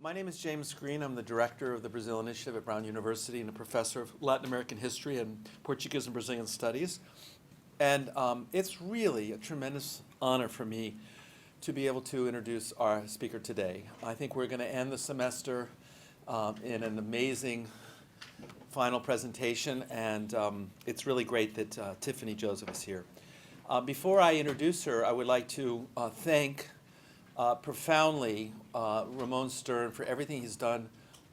My name is James Green. I'm the director of the Brazil Initiative at Brown University and a professor of Latin American history and Portuguese and Brazilian studies. And it's really a tremendous honor for me to be able to introduce our speaker today. I think we're going to end the semester in an amazing final presentation, and it's really great that Tiffany Joseph is here. Before I introduce her, I would like to thank profoundly Ramon Stern for everything he's done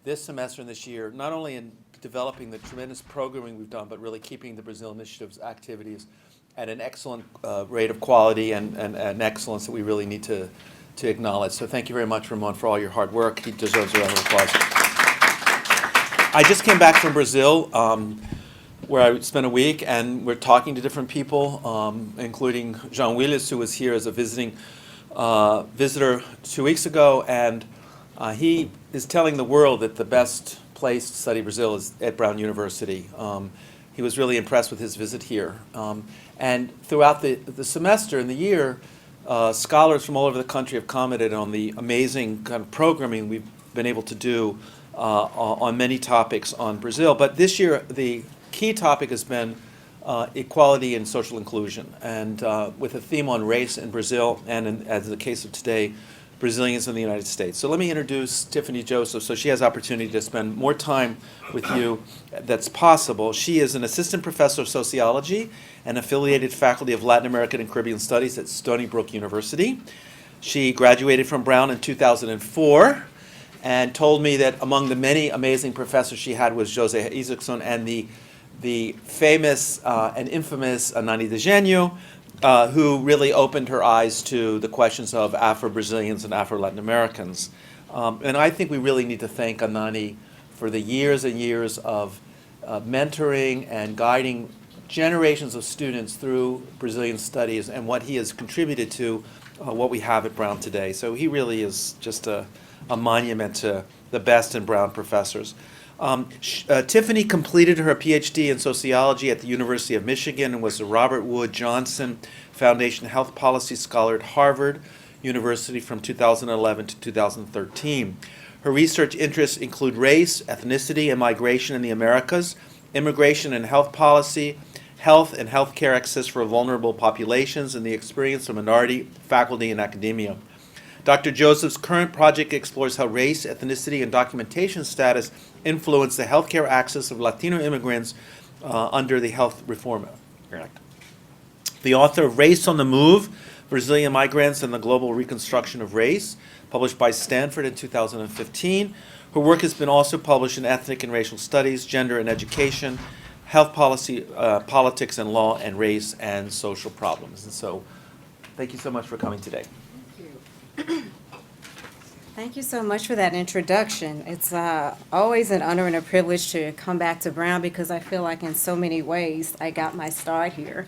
this semester and this year, not only in developing the tremendous programming we've done, but really keeping the Brazil Initiative's activities at an excellent rate of quality and excellence that we really need to acknowledge. So thank you very much, Ramon, for all your hard work. He deserves a round of applause. I just came back from Brazil, where I spent a week, and we're talking to different people, including Jean Willis, who was here as a visitor 2 weeks ago, and he is telling the world that the best place to study Brazil is at Brown University. He was really impressed with his visit here. And throughout the semester and the year, scholars from all over the country have commented on the amazing kind of programming we've been able to do on many topics on Brazil. But this year, the key topic has been equality and social inclusion, and with a theme on race in Brazil, and as in the case of today, Brazilians in the United States. So let me introduce Tiffany Joseph so she has opportunity to spend more time with you that's possible. She is an assistant professor of sociology and affiliated faculty of Latin American and Caribbean Studies at Stony Brook University. She graduated from Brown in 2004 and told me that among the many amazing professors she had was Jose Isaacson and the famous and infamous Anani DeGenio, who really opened her eyes to the questions of Afro-Brazilians and Afro-Latin Americans. And I think we really need to thank Anani for the years and years of mentoring and guiding generations of students through Brazilian studies and what he has contributed to what we have at Brown today. So he really is just a monument to the best in Brown professors. Tiffany completed her PhD in sociology at the University of Michigan and was a Robert Wood Johnson Foundation Health Policy Scholar at Harvard University from 2011 to 2013. Her research interests include race, ethnicity, and migration in the Americas, immigration and health policy, health and healthcare access for vulnerable populations, and the experience of minority faculty and academia. Dr. Joseph's current project explores how race, ethnicity, and documentation status influence the healthcare access of Latino immigrants under the Health Reform Act. The author of Race on the Move, Brazilian Migrants and the Global Reconstruction of Race, published by Stanford in 2015. Her work has been also published in Ethnic and Racial Studies, Gender and Education, Health Policy, Politics and Law, and Race and Social Problems. And so, thank you so much for coming today. Thank you so much for that introduction. It's always an honor and a privilege to come back to Brown because I feel like in so many ways I got my start here.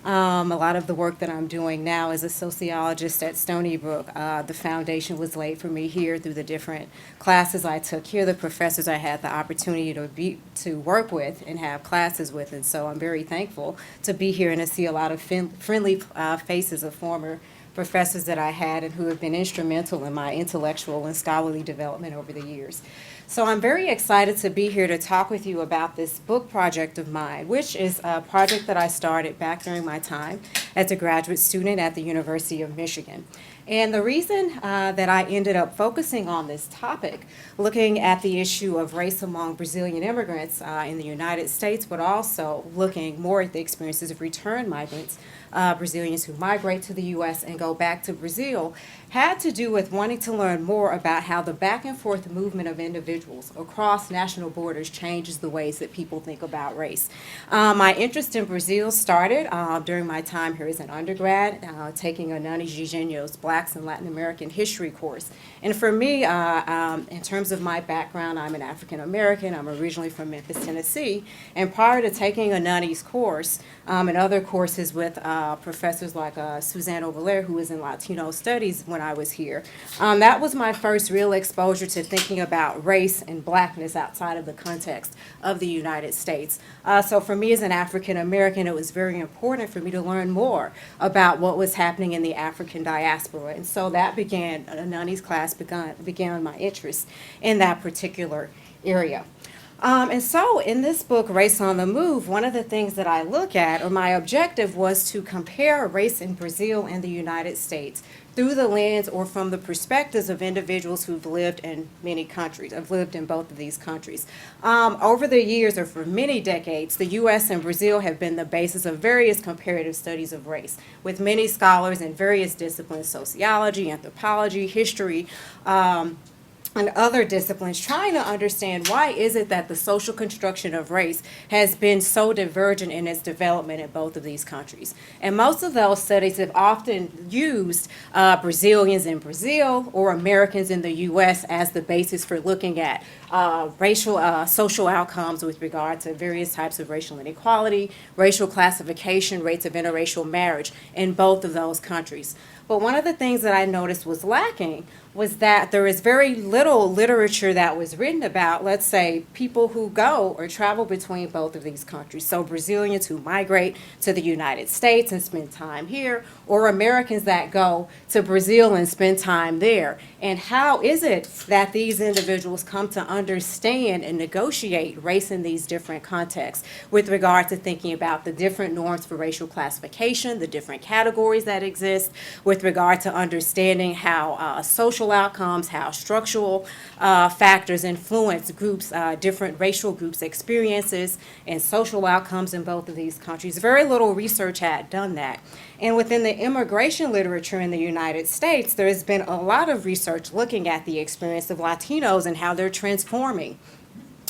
A lot of the work that I'm doing now as a sociologist at Stony Brook, the foundation was laid for me here through the different classes I took here, the professors I had the opportunity to work with and have classes with, and so I'm very thankful to be here and to see a lot of friendly faces of former professors that I had and who have been instrumental in my intellectual and scholarly development over the years. So I'm very excited to be here to talk with you about this book project of mine, which is a project that I started back during my time as a graduate student at the University of Michigan. And the reason that I ended up focusing on this topic, looking at the issue of race among Brazilian immigrants in the United States, but also looking more at the experiences of return migrants, Brazilians who migrate to the U.S. and go back to Brazil, had to do with wanting to learn more about how the back and forth movement of individuals across national borders changes the ways that people think about race. My interest in Brazil started during my time here as an undergrad, taking Anani DeGenio's Blacks and Latin American History course. And for me, in terms of my background, I'm an African American. I'm originally from Memphis, Tennessee. And prior to taking Anani's course and other courses with professors like Suzanne Ovaler, who was in Latino Studies when I was here, that was my first real exposure to thinking about race and blackness outside of the context of the United States. So for me as an African American, it was very important for me to learn more about what was happening in the African diaspora diaspora. And so that began, Anani's class began my interest in that particular area. And so in this book, Race on the Move, one of the things that I look at, or my objective, was to compare race in Brazil and the United States through the lens or from the perspectives of individuals who've lived in many countries, have lived in both of these countries. Over the years, or for many decades, the U.S. and Brazil have been the basis of various comparative studies of race, with many scholars in various disciplines, sociology, anthropology, history, and other disciplines, trying to understand why is it that the social construction of race has been so divergent in its development in both of these countries. And most of those studies have often used Brazilians in Brazil or Americans in the U.S. as the basis for looking at racial social outcomes with regard to various types of racial inequality, racial classification, rates of interracial marriage in both of those countries. But one of the things that I noticed was lacking was that there is very little literature that was written about, let's say, people who go or travel between both of these countries. So Brazilians who migrate to the United States and spend time here, or Americans that go to Brazil and spend time there. And how is it that these individuals come to understand and negotiate race in these different contexts with regard to thinking about the different norms for racial classification, the different categories that exist, with regard to understanding how social outcomes, how structural factors influence groups, different racial groups' experiences and social outcomes in both of these countries. Very little research had done that. And within the immigration literature in the United States, there has been a lot of research looking at the experience of Latinos and how they're transforming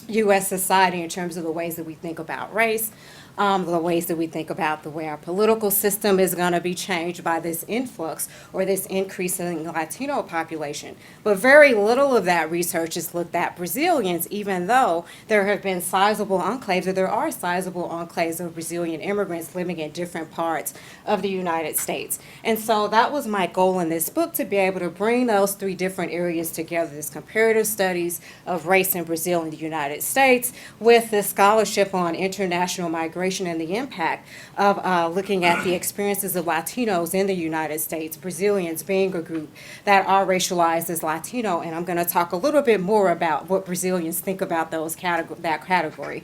U.S. society in terms of the ways that we think about race, the ways that we think about the way our political system is going to be changed by this influx or this increase in Latino population. But very little of that research has looked at Brazilians, even though there have been sizable enclaves, or there are sizable enclaves of Brazilian immigrants living in different parts of the United States. And so that was my goal in this book, to be able to bring those three different areas together, this comparative studies of race in Brazil and the United States, with this scholarship on international migration and the impact of looking at the experiences of Latinos in the United States, Brazilians being a group that are racialized as Latino. And I'm going to talk a little bit more about what Brazilians think about that category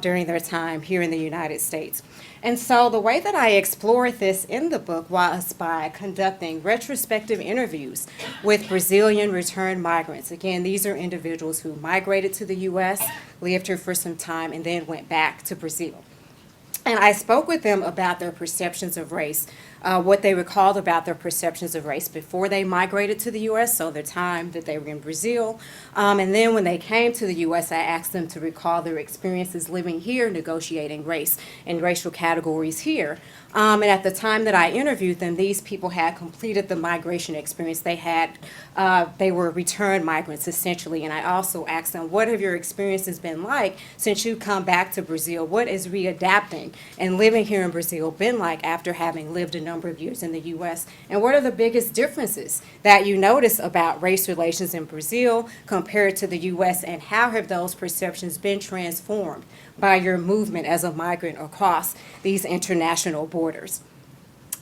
during their time here in the United States. And so the way that I explored this in the book was by conducting retrospective interviews with Brazilian returned migrants. Again, these are individuals who migrated to the U.S., lived here for some time, and then went back to Brazil. And I spoke with them about their perceptions of race, what they recalled about their perceptions of race before they migrated to the U.S., so the time that they were in Brazil. And then when they came to the U.S., I asked them to recall their experiences living here, negotiating race and racial categories here. And at the time that I interviewed them, these people had completed the migration experience. They were returned migrants, essentially. And I also asked them, what have your experiences been like since you come back to Brazil? What is readapting and living here in Brazil been like after having lived a number of years in the U.S.? And what are the biggest differences that you notice about race relations in Brazil compared to the U.S., and how have those perceptions been transformed by your movement as a migrant across these international borders?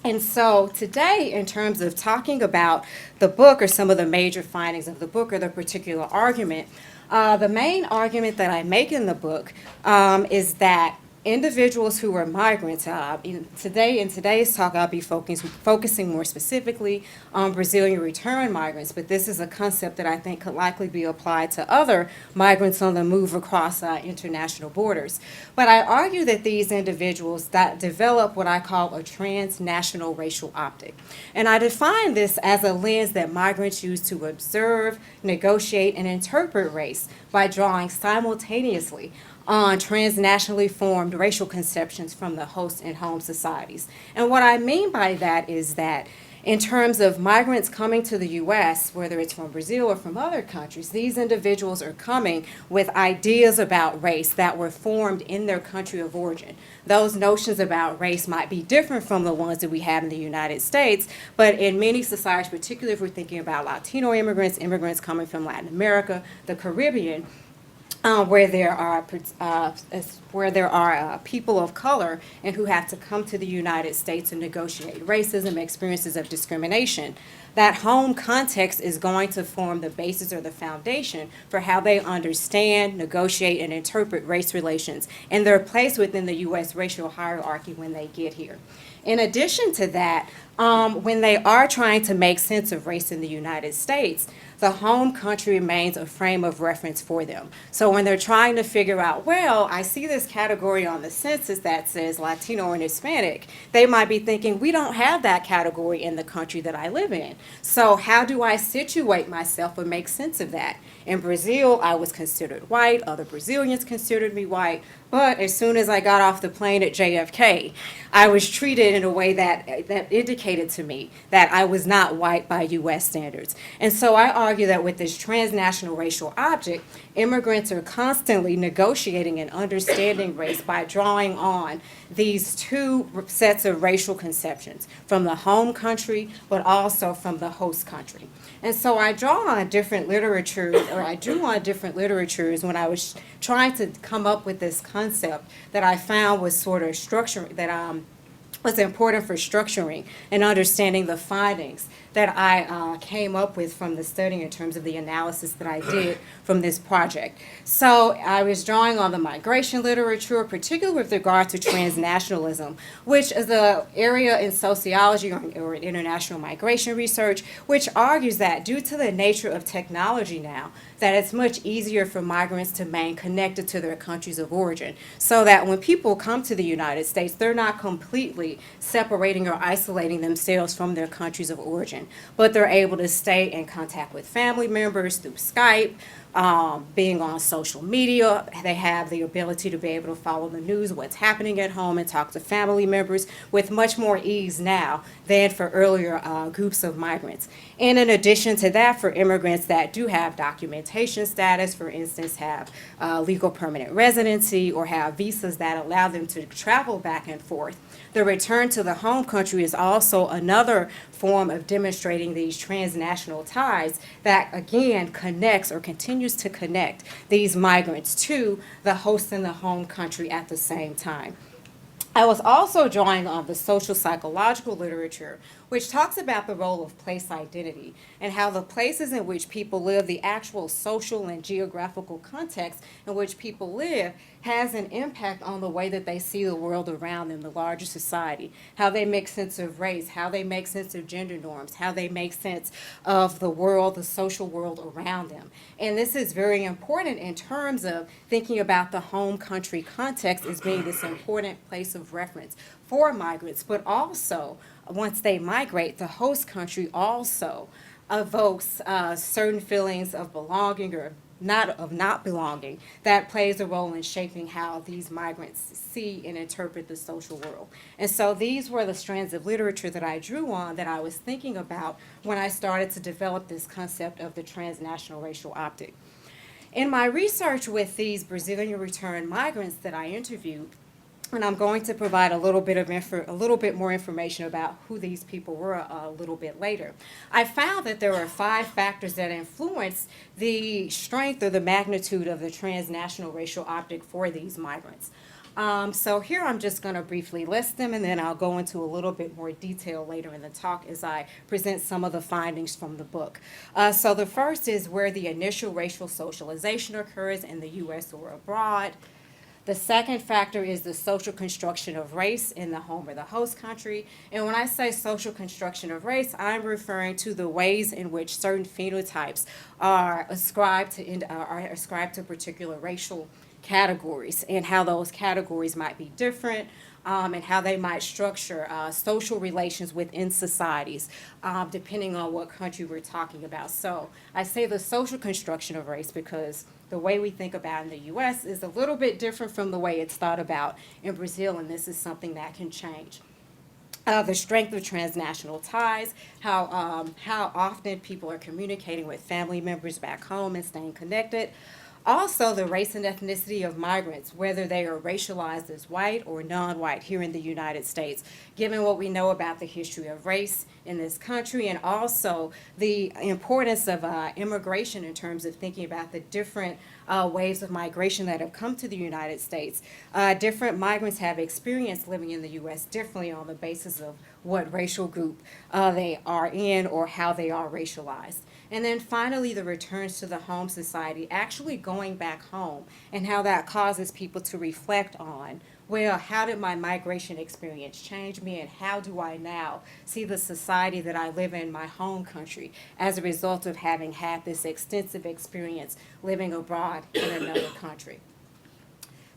And so today, in terms of talking about the book or some of the major findings of the book or the particular argument, the main argument that I make in the book is that individuals who are migrants, in today's talk, I'll be focusing more specifically on Brazilian returned migrants, but this is a concept that I think could likely be applied to other migrants on the move across international borders. But I argue that these individuals that develop what I call a transnational racial optic. And I define this as a lens that migrants use to observe, negotiate, and interpret race by drawing simultaneously on transnationally formed racial conceptions from the host and home societies. And what I mean by that is that in terms of migrants coming to the U.S., whether it's from Brazil or from other countries, these individuals are coming with ideas about race that were formed in their country of origin. Those notions about race might be different from the ones that we have in the United States, but in many societies, particularly if we're thinking about Latino immigrants, immigrants coming from Latin America, the Caribbean, where there are people of color and who have to come to the United States and negotiate racism, experiences of discrimination. That home context is going to form the basis or the foundation for how they understand, negotiate, and interpret race relations and their place within the U.S. racial hierarchy when they get here. In addition to that, when they are trying to make sense of race in the United States, the home country remains a frame of reference for them. So when they're trying to figure out, well, I see this category on the census that says Latino and Hispanic, they might be thinking, we don't have that category in the country that I live in. So how do I situate myself and make sense of that? In Brazil, I was considered white, other Brazilians considered me white, but as soon as I got off the plane at JFK, I was treated in a way that indicated to me that I was not white by U.S. standards. And so I argue that with this transnational racial object, immigrants are constantly negotiating and understanding race by drawing on these two sets of racial conceptions from the home country, but also from the host country. And so I drew on different literatures when I was trying to come up with this concept that I found was sort of structuring, that was important for structuring and understanding the findings that I came up with from the study in terms of the analysis that I did from this project. So I was drawing on the migration literature, particularly with regard to transnationalism, which is an area in sociology or in international migration research, which argues that due to the nature of technology now, that it's much easier for migrants to remain connected to their countries of origin, so that when people come to the United States, they're not completely separating or isolating themselves from their countries of origin, but they're able to stay in contact with family members through Skype, being on social media. They have the ability to be able to follow the news, what's happening at home, and talk to family members with much more ease now than for earlier groups of migrants. And in addition to that, for immigrants that do have documentation status, for instance, have legal permanent residency or have visas that allow them to travel back and forth, the return to the home country is also another form of demonstrating these transnational ties that, again, connects or continues to connect these migrants to the host and the home country at the same time. I was also drawing on the social psychological literature, which talks about the role of place identity and how the places in which people live, the actual social and geographical context in which people live, has an impact on the way that they see the world around them, the larger society, how they make sense of race, how they make sense of gender norms, how they make sense of the world, the social world around them. And this is very important in terms of thinking about the home country context as being this important place of reference for migrants, but also once they migrate, the host country also evokes certain feelings of belonging or not belonging that plays a role in shaping how these migrants see and interpret the social world. And so these were the strands of literature that I drew on that I was thinking about when I started to develop this concept of the transnational racial optic. In my research with these Brazilian returned migrants that I interviewed, and I'm going to provide a little bit more information about who these people were a little bit later. I found that there were 5 factors that influenced the strength or the magnitude of the transnational racial optic for these migrants. So here I'm just going to briefly list them, and then I'll go into a little bit more detail later in the talk as I present some of the findings from the book. So the first is where the initial racial socialization occurs in the U.S. or abroad. The second factor is the social construction of race in the home or the host country. And when I say social construction of race, I'm referring to the ways in which certain phenotypes are ascribed to particular racial categories and how those categories might be different, and how they might structure social relations within societies, depending on what country we're talking about. So I say the social construction of race because the way we think about in the U.S. is a little bit different from the way it's thought about in Brazil, and this is something that can change. The strength of transnational ties, how often people are communicating with family members back home and staying connected. Also, the race and ethnicity of migrants, whether they are racialized as white or non-white here in the United States, given what we know about the history of race in this country, and also the importance of immigration in terms of thinking about the different waves of migration that have come to the United States. Different migrants have experienced living in the U.S. differently on the basis of what racial group they are in or how they are racialized. And then finally, the returns to the home society, actually going back home, and how that causes people to reflect on, well, how did my migration experience change me, and how do I now see the society that I live in, my home country, as a result of having had this extensive experience living abroad in another country.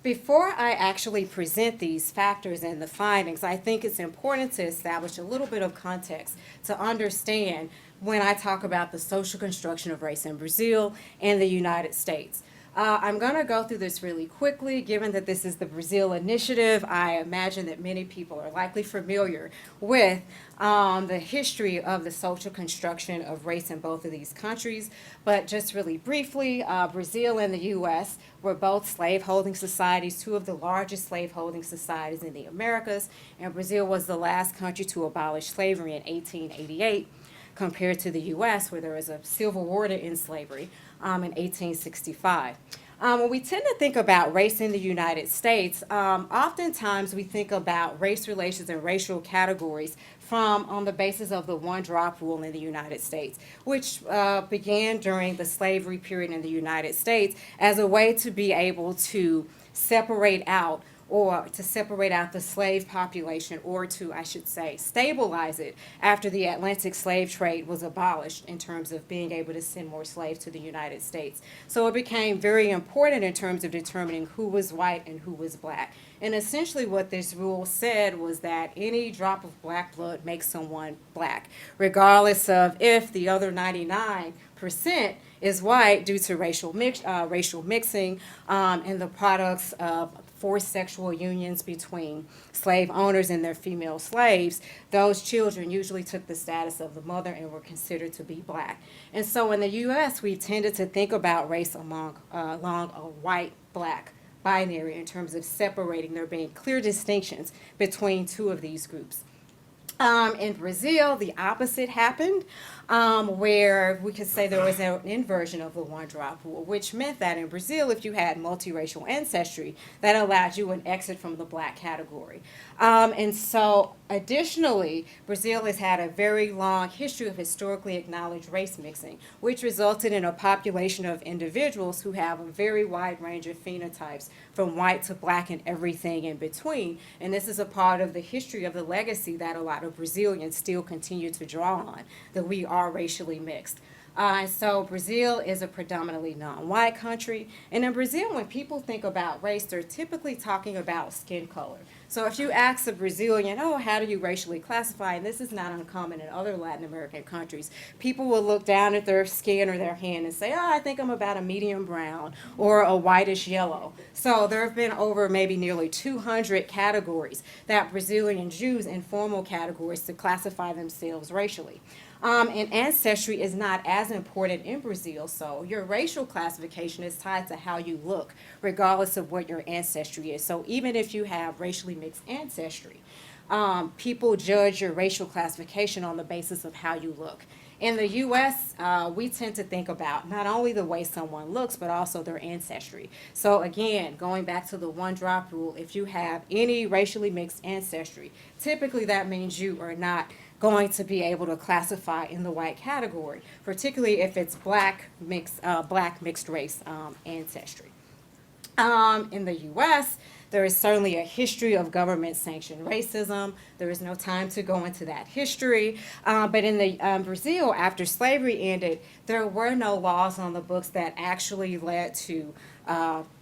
Before I actually present these factors and the findings, I think it's important to establish a little bit of context to understand when I talk about the social construction of race in Brazil and the United States. I'm going to go through this really quickly. Given that this is the Brazil Initiative, I imagine that many people are likely familiar with the history of the social construction of race in both of these countries. But just really briefly, Brazil and the U.S. were both slaveholding societies, two of the largest slaveholding societies in the Americas, and Brazil was the last country to abolish slavery in 1888. Compared to the U.S., where there was a civil war to end slavery in 1865. When we tend to think about race in the United States, oftentimes we think about race relations and racial categories on the basis of the one-drop rule in the United States, which began during the slavery period in the United States as a way to be able to separate out the slave population, or to, I should say, stabilize it after the Atlantic slave trade was abolished in terms of being able to send more slaves to the United States. So it became very important in terms of determining who was white and who was black. And essentially what this rule said was that any drop of black blood makes someone black, regardless of if the other 99% is white due to racial mixing and the products of forced sexual unions between slave owners and their female slaves. Those children usually took the status of the mother and were considered to be black. And so in the U.S., we tended to think about race along a white-black binary in terms of separating, there being clear distinctions between two of these groups. In Brazil, the opposite happened, where we could say there was an inversion of the one-drop rule, which meant that in Brazil, if you had multiracial ancestry, that allowed you an exit from the black category. And so, additionally, Brazil has had a very long history of historically acknowledged race mixing, which resulted in a population of individuals who have a very wide range of phenotypes, from white to black and everything in between. And this is a part of the history of the legacy that a lot of Brazilians still continue to draw on, that we are racially mixed. So Brazil is a predominantly non-white country. And in Brazil, when people think about race, they're typically talking about skin color. So if you ask a Brazilian, oh, how do you racially classify? And this is not uncommon in other Latin American countries. People will look down at their skin or their hand and say, oh, I think I'm about a medium brown or a whitish yellow. So there have been over maybe nearly 200 categories that Brazilians use, informal categories, to classify themselves racially. And ancestry is not as important in Brazil, so your racial classification is tied to how you look, regardless of what your ancestry is. So even if you have racially mixed ancestry, people judge your racial classification on the basis of how you look. In the U.S., we tend to think about not only the way someone looks, but also their ancestry. So again, going back to the one-drop rule, if you have any racially mixed ancestry, typically that means you are not going to be able to classify in the white category, particularly if it's black mixed race ancestry. In the U.S., there is certainly a history of government-sanctioned racism. There is no time to go into that history. But in Brazil, after slavery ended, there were no laws on the books that actually led to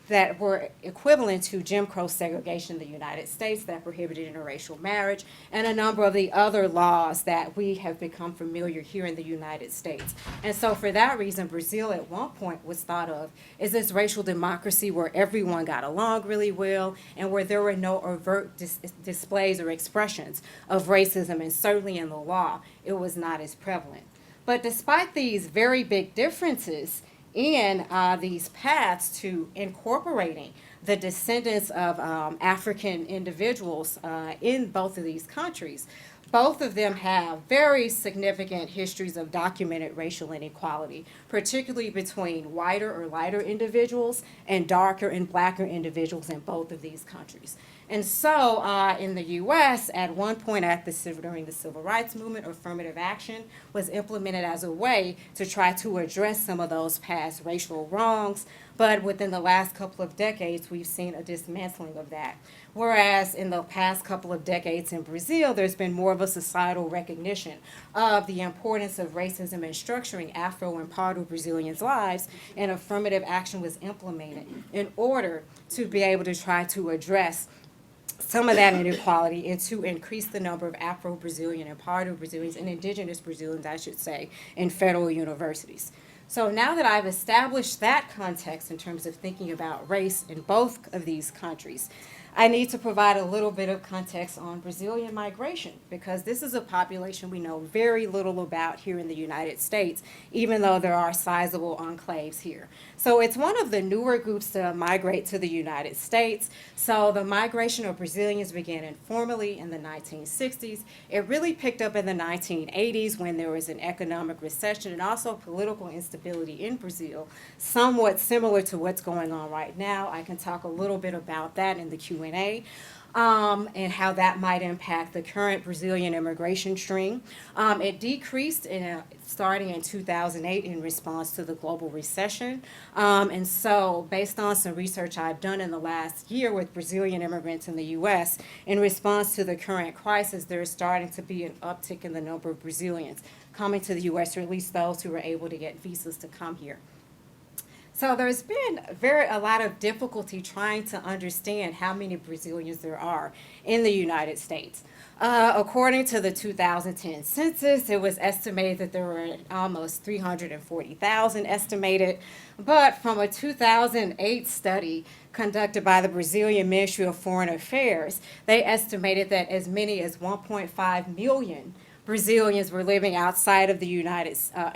that were equivalent to Jim Crow segregation in the United States, that prohibited interracial marriage, and a number of the other laws that we have become familiar here in the United States. And so for that reason, Brazil at one point was thought of as this racial democracy where everyone got along really well and where there were no overt displays or expressions of racism, and certainly in the law, it was not as prevalent. But despite these very big differences in these paths to incorporating the descendants of African individuals in both of these countries. Both of them have very significant histories of documented racial inequality, particularly between whiter or lighter individuals and darker and blacker individuals in both of these countries. And so in the U.S., at one point during the Civil Rights Movement, affirmative action was implemented as a way to try to address some of those past racial wrongs. But within the last couple of decades, we've seen a dismantling of that. Whereas in the past couple of decades in Brazil, there's been more of a societal recognition of the importance of racism in structuring Afro and Pardo Brazilians' lives, and affirmative action was implemented in order to be able to try to address some of that inequality and to increase the number of Afro-Brazilian and Pardo-Brazilians and indigenous Brazilians, I should say, in federal universities. So now that I've established that context in terms of thinking about race in both of these countries, I need to provide a little bit of context on Brazilian migration, because this is a population we know very little about here in the United States, even though there are sizable enclaves here. So it's one of the newer groups to migrate to the United States. So the migration of Brazilians began informally in the 1960s. It really picked up in the 1980s when there was an economic recession and also political instability in Brazil, somewhat similar to what's going on right now. I can talk a little bit about that in the Q&A. And how that might impact the current Brazilian immigration stream. It decreased starting in 2008 in response to the global recession. And so based on some research I've done in the last year with Brazilian immigrants in the U.S., in response to the current crisis, there is starting to be an uptick in the number of Brazilians coming to the U.S., or at least those who are able to get visas to come here. So there's been a lot of difficulty trying to understand how many Brazilians there are in the United States. According to the 2010 census, it was estimated that there were almost 340,000 estimated, but from a 2008 study conducted by the Brazilian Ministry of Foreign Affairs, they estimated that as many as 1.5 million Brazilians were living outside of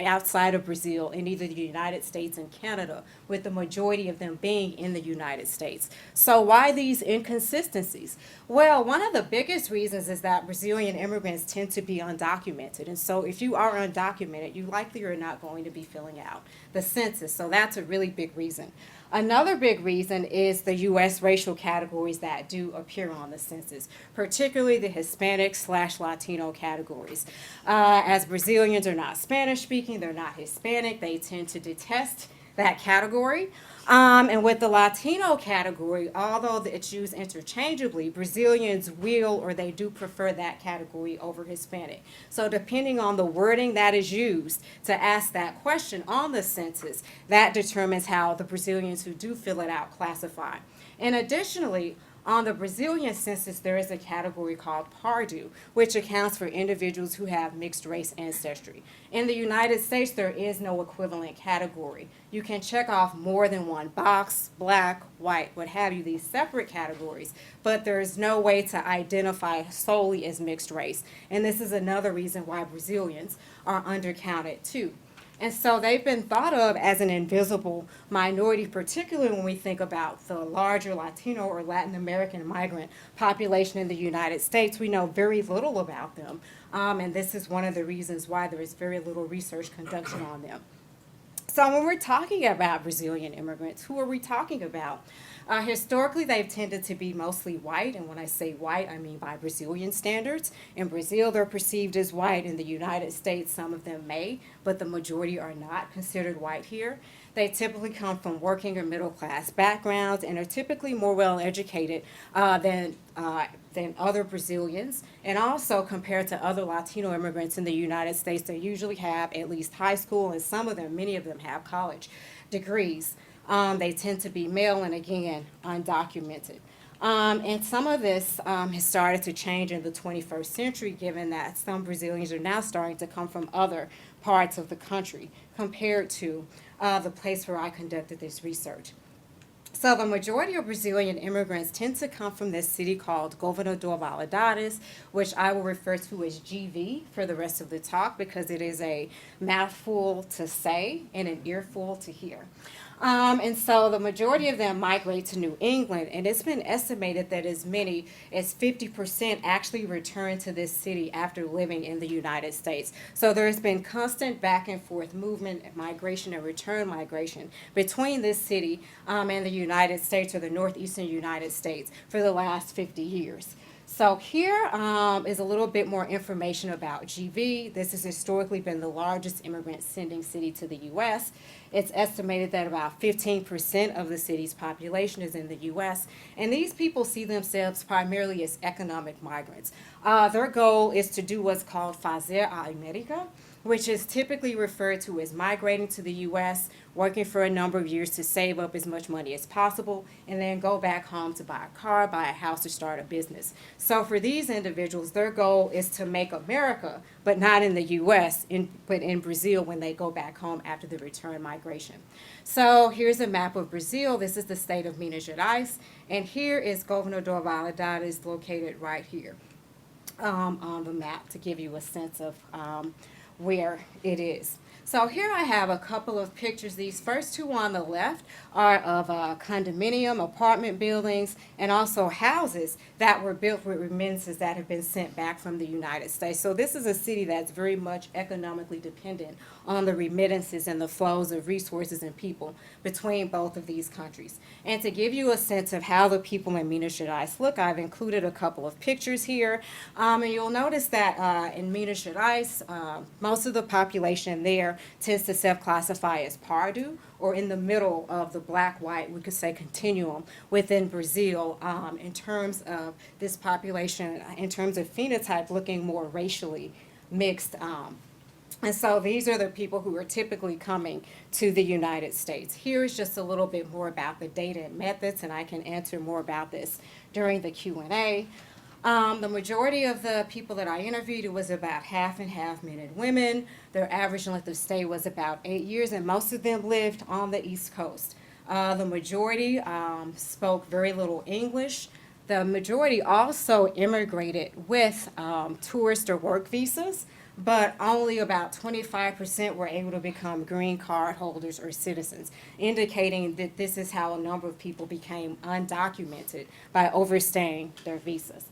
outside of Brazil in either the United States and Canada, with the majority of them being in the United States. So why these inconsistencies? Well, one of the biggest reasons is that Brazilian immigrants tend to be undocumented. And so if you are undocumented, you likely are not going to be filling out the census. So that's a really big reason. Another big reason is the U.S. racial categories that do appear on the census, particularly the Hispanic/Latino categories. As Brazilians are not Spanish speaking, they're not Hispanic, they tend to detest that category. And with the Latino category, although it's used interchangeably, Brazilians will or they do prefer that category over Hispanic. So depending on the wording that is used to ask that question on the census, that determines how the Brazilians who do fill it out classify. And additionally, on the Brazilian census, there is a category called Pardo, which accounts for individuals who have mixed race ancestry. In the United States, there is no equivalent category. You can check off more than one box, black, white, what have you, these separate categories, but there is no way to identify solely as mixed race. And this is another reason why Brazilians are undercounted too. And so they've been thought of as an invisible minority, particularly when we think about the larger Latino or Latin American migrant population in the United States. We know very little about them, and this is one of the reasons why there is very little research conducted on them. So when we're talking about Brazilian immigrants, who are we talking about? Historically, they've tended to be mostly white, and when I say white, I mean by Brazilian standards. In Brazil, they're perceived as white. In the United States, some of them may, but the majority are not considered white here. They typically come from working or middle-class backgrounds and are typically more well-educated than other Brazilians. And also, compared to other Latino immigrants in the United States, they usually have at least high school, and some of them, many of them, have college degrees. They tend to be male and, again, undocumented. And some of this has started to change in the 21st century, given that some Brazilians are now starting to come from other parts of the country compared to the place where I conducted this research. So the majority of Brazilian immigrants tend to come from this city called Governador Valadares, which I will refer to as GV for the rest of the talk because it is a mouthful to say and an earful to hear. And so the majority of them migrate to New England, and it's been estimated that as many as 50% actually return to this city after living in the United States. So there's been constant back and forth movement, migration, and return migration between this city and the United States, or the northeastern United States, for the last 50 years. So here is a little bit more information about GV. This has historically been the largest immigrant sending city to the U.S. It's estimated that about 15% of the city's population is in the U.S., and these people see themselves primarily as economic migrants. Their goal is to do what's called Fazer a América, which is typically referred to as migrating to the U.S., working for a number of years to save up as much money as possible, and then go back home to buy a car, buy a house, or start a business. So for these individuals, their goal is to make America, but not in the U.S., but in Brazil when they go back home after the return migration. So here's a map of Brazil. This is the state of Minas Gerais, and here is Governador Valadares located right here on the map to give you a sense of where it is. So here I have a couple of pictures. These first two on the left are of condominium, apartment buildings, and also houses that were built with remittances that have been sent back from the United States. So this is a city that's very much economically dependent on the remittances and the flows of resources and people between both of these countries. And to give you a sense of how the people in Minas Gerais look, I've included a couple of pictures here. And you'll notice that in Minas Gerais, most of the population there tends to self-classify as Pardo, or in the middle of the black-white, we could say, continuum within Brazil in terms of this population, in terms of phenotype, looking more racially mixed. And so these are the people who are typically coming to the United States. Here is just a little bit more about the data and methods, and I can answer more about this during the Q&A. The majority of the people that I interviewed, it was about half and half men and women. Their average length of stay was about 8 years, and most of them lived on the East Coast. The majority spoke very little English. The majority also immigrated with tourist or work visas, but only about 25% were able to become green card holders or citizens, indicating that this is how a number of people became undocumented by overstaying their visas.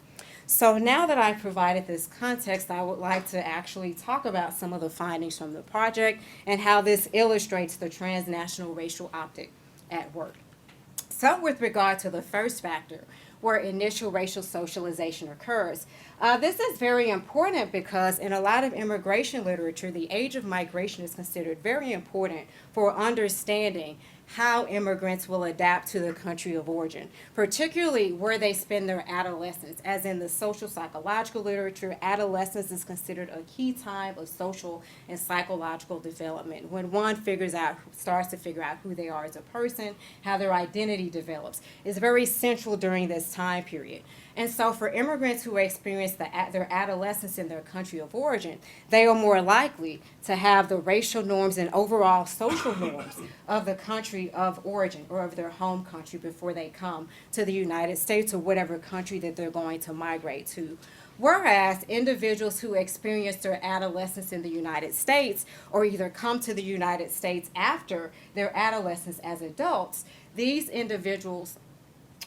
So now that I've provided this context, I would like to actually talk about some of the findings from the project and how this illustrates the transnational racial optic at work. So with regard to the first factor, where initial racial socialization occurs, this is very important because in a lot of immigration literature, the age of migration is considered very important for understanding how immigrants will adapt to the country of origin, particularly where they spend their adolescence. As in the social psychological literature, adolescence is considered a key time of social and psychological development, when one starts to figure out who they are as a person, how their identity develops. It's very central during this time period. And so for immigrants who experience their adolescence in their country of origin, they are more likely to have the racial norms and overall social norms of the country of origin or of their home country before they come to the United States or whatever country that they're going to migrate to. Whereas individuals who experience their adolescence in the United States or either come to the United States after their adolescence as adults, these individuals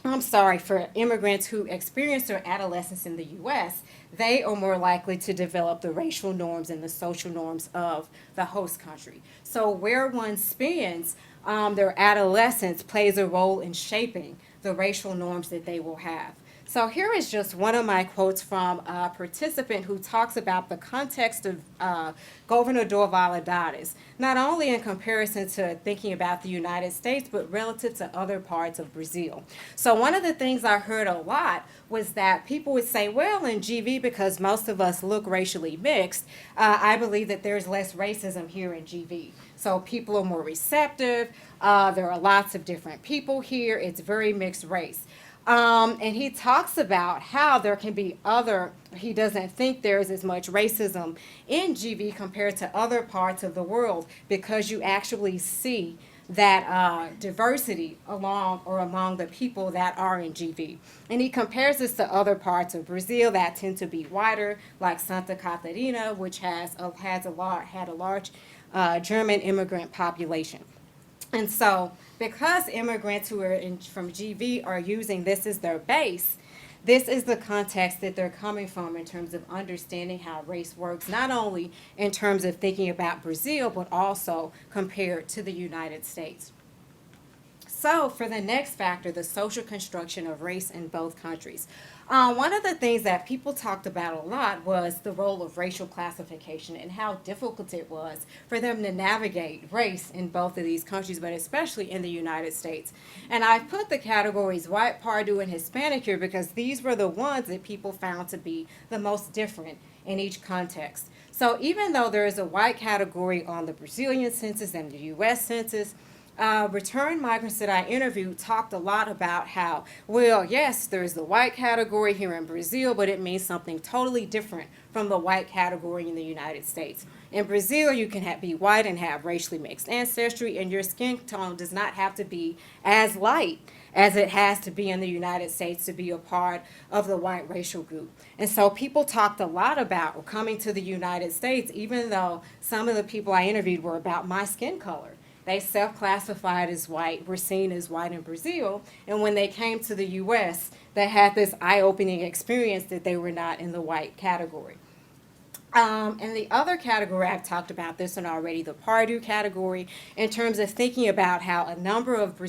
for immigrants who experience their adolescence in the U.S., they are more likely to develop the racial norms and the social norms of the host country. So where one spends their adolescence plays a role in shaping the racial norms that they will have. So here is just one of my quotes from a participant who talks about the context of Governador Valadares, not only in comparison to thinking about the United States, but relative to other parts of Brazil. So one of the things I heard a lot was that people would say, well, in GV, because most of us look racially mixed, I believe that there's less racism here in GV. So people are more receptive. There are lots of different people here. It's very mixed race. And he talks about how there can be he doesn't think there's as much racism in GV compared to other parts of the world because you actually see that diversity along or among the people that are in GV. And he compares this to other parts of Brazil that tend to be whiter, like Santa Catarina, which had a large German immigrant population. And so, because immigrants who are from GV are using this as their base, this is the context that they're coming from in terms of understanding how race works, not only in terms of thinking about Brazil, but also compared to the United States. So, for the next factor, the social construction of race in both countries. One of the things that people talked about a lot was the role of racial classification and how difficult it was for them to navigate race in both of these countries, but especially in the United States. And I put the categories white, Pardu, and Hispanic here because these were the ones that people found to be the most different in each context. So even though there is a white category on the Brazilian census and the U.S. census, return migrants that I interviewed talked a lot about how, well, yes, there's the white category here in Brazil, but it means something totally different from the white category in the United States. In Brazil, you can be white and have racially mixed ancestry, and your skin tone does not have to be as light as it has to be in the United States to be a part of the white racial group. And so people talked a lot about coming to the United States, even though some of the people I interviewed were about my skin color. They self-classified as white, were seen as white in Brazil, and when they came to the U.S., they had this eye-opening experience that they were not in the white category. And the other category, I've talked about this one already, the Pardu category, in terms of thinking about how a number of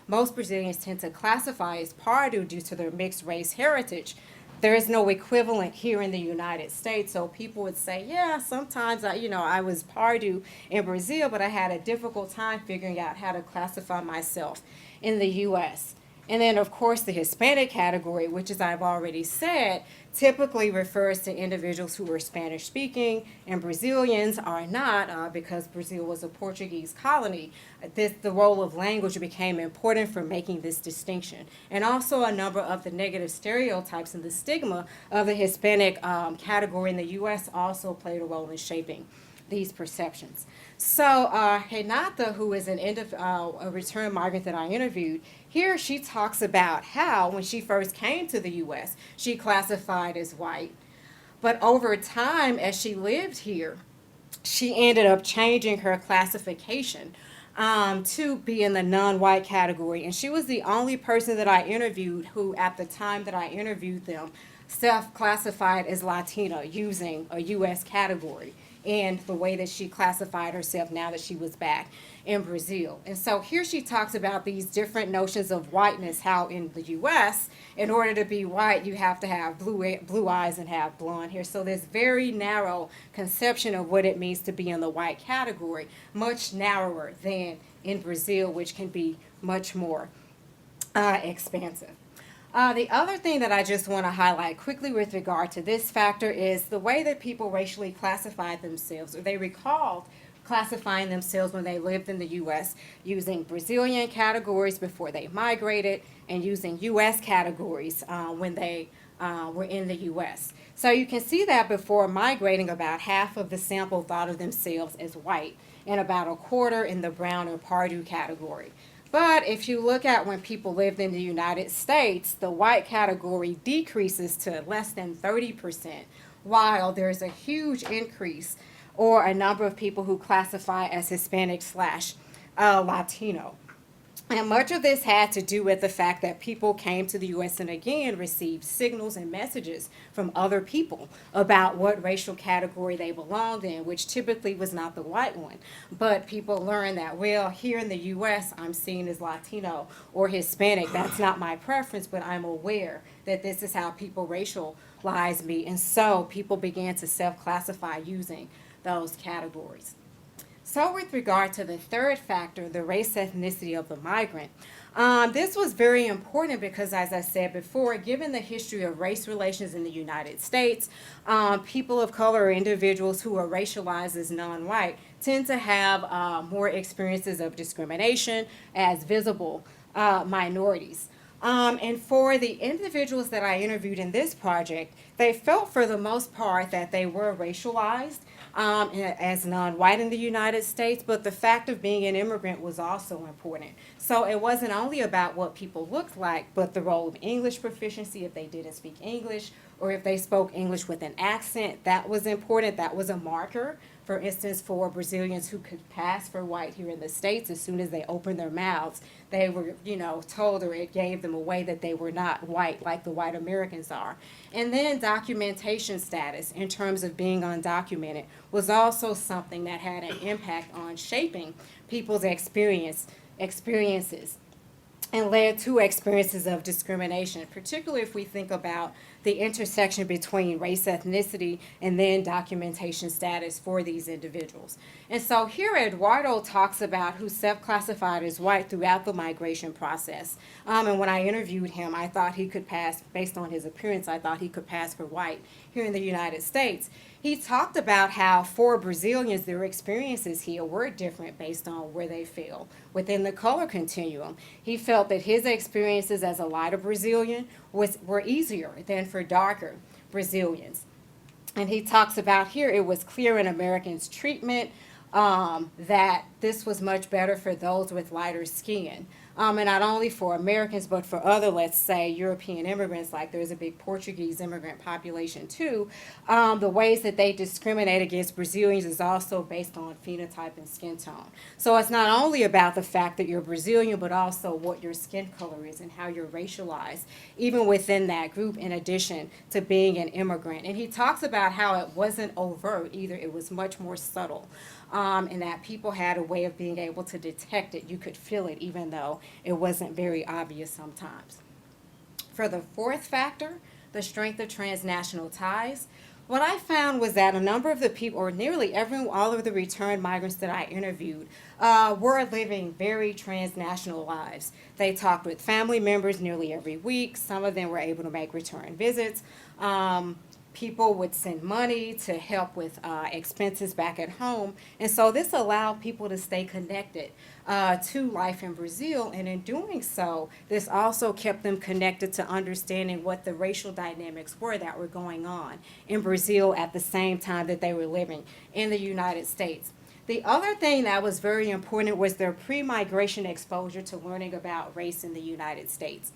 most Brazilians tend to classify as Pardu due to their mixed race heritage. There is no equivalent here in the United States, so people would say, yeah, sometimes I was Pardu in Brazil, but I had a difficult time figuring out how to classify myself in the U.S. And then, of course, the Hispanic category, which, as I've already said, typically refers to individuals who are Spanish speaking, and Brazilians are not, because Brazil was a Portuguese colony. The role of language became important for making this distinction. And also a number of the negative stereotypes and the stigma of the Hispanic category in the U.S. also played a role in shaping these perceptions. So Renata, who is a return migrant that I interviewed, here she talks about how when she first came to the U.S., she classified as white. But over time, as she lived here, she ended up changing her classification to be in the non-white category. And she was the only person that I interviewed who, at the time that I interviewed them, self-classified as Latina using a U.S. category and the way that she classified herself now that she was back in Brazil. And so here she talks about these different notions of whiteness, how in the U.S., in order to be white, you have to have blue eyes and have blonde hair. So this very narrow conception of what it means to be in the white category, much narrower than in Brazil, which can be much more expansive. The other thing that I just want to highlight quickly with regard to this factor is the way that people racially classified themselves, or they recalled classifying themselves when they lived in the U.S. using Brazilian categories before they migrated and using U.S. categories when they were in the U.S. So you can see that before migrating, about half of the sample thought of themselves as white and about a quarter in the brown or Pardu category. But if you look at when people lived in the United States, the white category decreases to less than 30%, while there's a huge increase or a number of people who classify as Hispanic / Latino. And much of this had to do with the fact that people came to the U.S. and again received signals and messages from other people about what racial category they belonged in, which typically was not the white one. But people learned that, well, here in the U.S. I'm seen as Latino or Hispanic. That's not my preference, but I'm aware that this is how people racialize me. And so people began to self-classify using those categories. So with regard to the third factor, the race ethnicity of the migrant, this was very important because, as I said before, given the history of race relations in the United States, people of color or individuals who are racialized as non-white tend to have more experiences of discrimination as visible minorities. And for the individuals that I interviewed in this project, they felt for the most part that they were racialized. as non-white in the United States, but the fact of being an immigrant was also important. So it wasn't only about what people looked like, but the role of English proficiency, if they didn't speak English, or if they spoke English with an accent, that was important. That was a marker. For instance, for Brazilians who could pass for white here in the States, as soon as they opened their mouths, they were, told, or it gave them away that they were not white like the white Americans are. And then documentation status, in terms of being undocumented, was also something that had an impact on shaping people's experiences and led to experiences of discrimination, particularly if we think about the intersection between race, ethnicity, and then documentation status for these individuals. And so here Eduardo talks about who self-classified as white throughout the migration process. And when I interviewed him, I thought he could pass, based on his appearance, I thought he could pass for white here in the United States. He talked about how for Brazilians, their experiences here were different based on where they fell within the color continuum. He felt that his experiences as a lighter Brazilian were easier than for darker Brazilians. And he talks about here, it was clear in Americans' treatment that this was much better for those with lighter skin. And not only for Americans, but for other, let's say, European immigrants, like there's a big Portuguese immigrant population too. The ways that they discriminate against Brazilians is also based on phenotype and skin tone. So it's not only about the fact that you're Brazilian, but also what your skin color is and how you're racialized, even within that group, in addition to being an immigrant. And he talks about how it wasn't overt either, it was much more subtle. And that people had a way of being able to detect it. You could feel it, even though it wasn't very obvious sometimes. For the fourth factor, the strength of transnational ties, what I found was that a number of the people, or nearly all of the returned migrants that I interviewed, were living very transnational lives. They talked with family members nearly every week. Some of them were able to make return visits. People would send money to help with expenses back at home. And so this allowed people to stay connected to life in Brazil. And in doing so, this also kept them connected to understanding what the racial dynamics were that were going on in Brazil at the same time that they were living in the United States. The other thing that was very important was their pre-migration exposure to learning about race in the United States.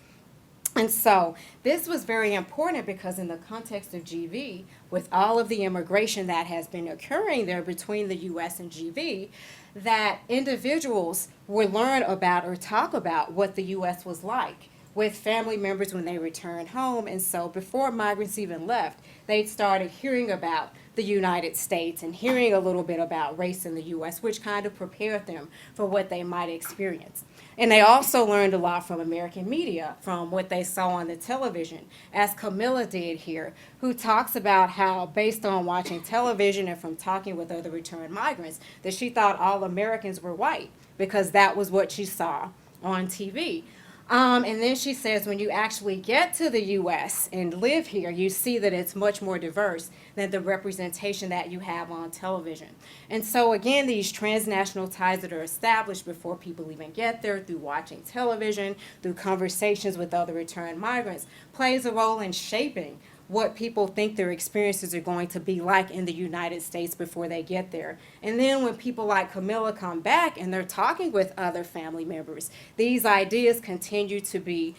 And so this was very important because in the context of GV, with all of the immigration that has been occurring there between the U.S. and GV, that individuals would learn about or talk about what the U.S. was like with family members when they returned home. And so before migrants even left, they started hearing about the United States and hearing a little bit about race in the U.S., which kind of prepared them for what they might experience. And they also learned a lot from American media, from what they saw on the television, as Camilla did here, who talks about how, based on watching television and from talking with other returned migrants, that she thought all Americans were white because that was what she saw on TV. And then she says when you actually get to the U.S. and live here, you see that it's much more diverse than the representation that you have on television. And so again, these transnational ties that are established before people even get there through watching television, through conversations with other returned migrants, plays a role in shaping what people think their experiences are going to be like in the United States before they get there. And then when people like Camilla come back and they're talking with other family members, these ideas continue to be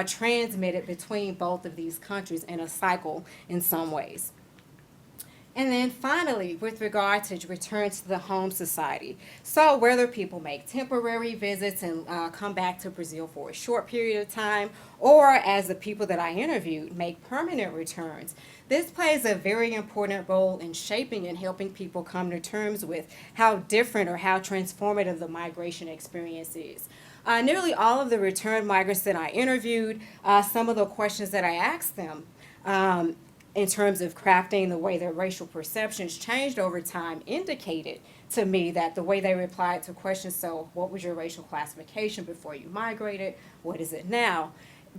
transmitted between both of these countries in a cycle in some ways. And then finally, with regard to return to the home society. So whether people make temporary visits and come back to Brazil for a short period of time, or as the people that I interviewed, make permanent returns, this plays a very important role in shaping and helping people come to terms with how different or how transformative the migration experience is. Nearly all of the returned migrants that I interviewed, some of the questions that I asked them, in terms of crafting the way their racial perceptions changed over time, indicated to me that the way they replied to questions, so what was your racial classification before you migrated? What is it now?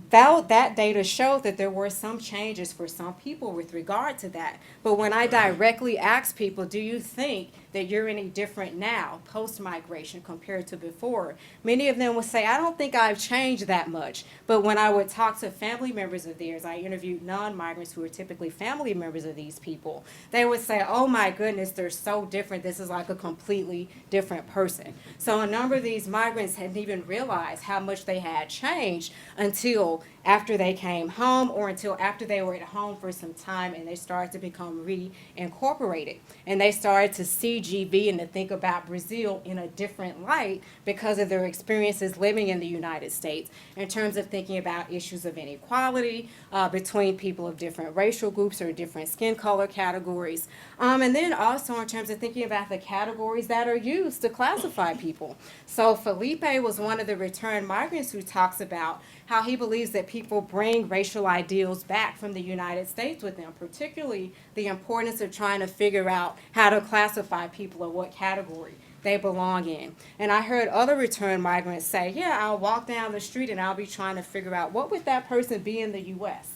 that data showed that there were some changes for some people with regard to that. But when I directly asked people, do you think that you're any different now, post-migration, compared to before? Many of them would say, I don't think I've changed that much. But when I would talk to family members of theirs, I interviewed non-migrants who are typically family members of these people, they would say, oh my goodness, they're so different. This is like a completely different person. So a number of these migrants hadn't even realized how much they had changed until after they came home, or until after they were at home for some time and they started to become reincorporated. And they started to see GB and to think about Brazil in a different light because of their experiences living in the United States, in terms of thinking about issues of inequality between people of different racial groups or different skin color categories. And then also in terms of thinking about the categories that are used to classify people. So Felipe was one of the returned migrants who talks about how he believes that people bring racial ideals back from the United States with them, particularly the importance of trying to figure out how to classify people or what category they belong in. And I heard other returned migrants say, yeah, I'll walk down the street and I'll be trying to figure out what would that person be in the U.S.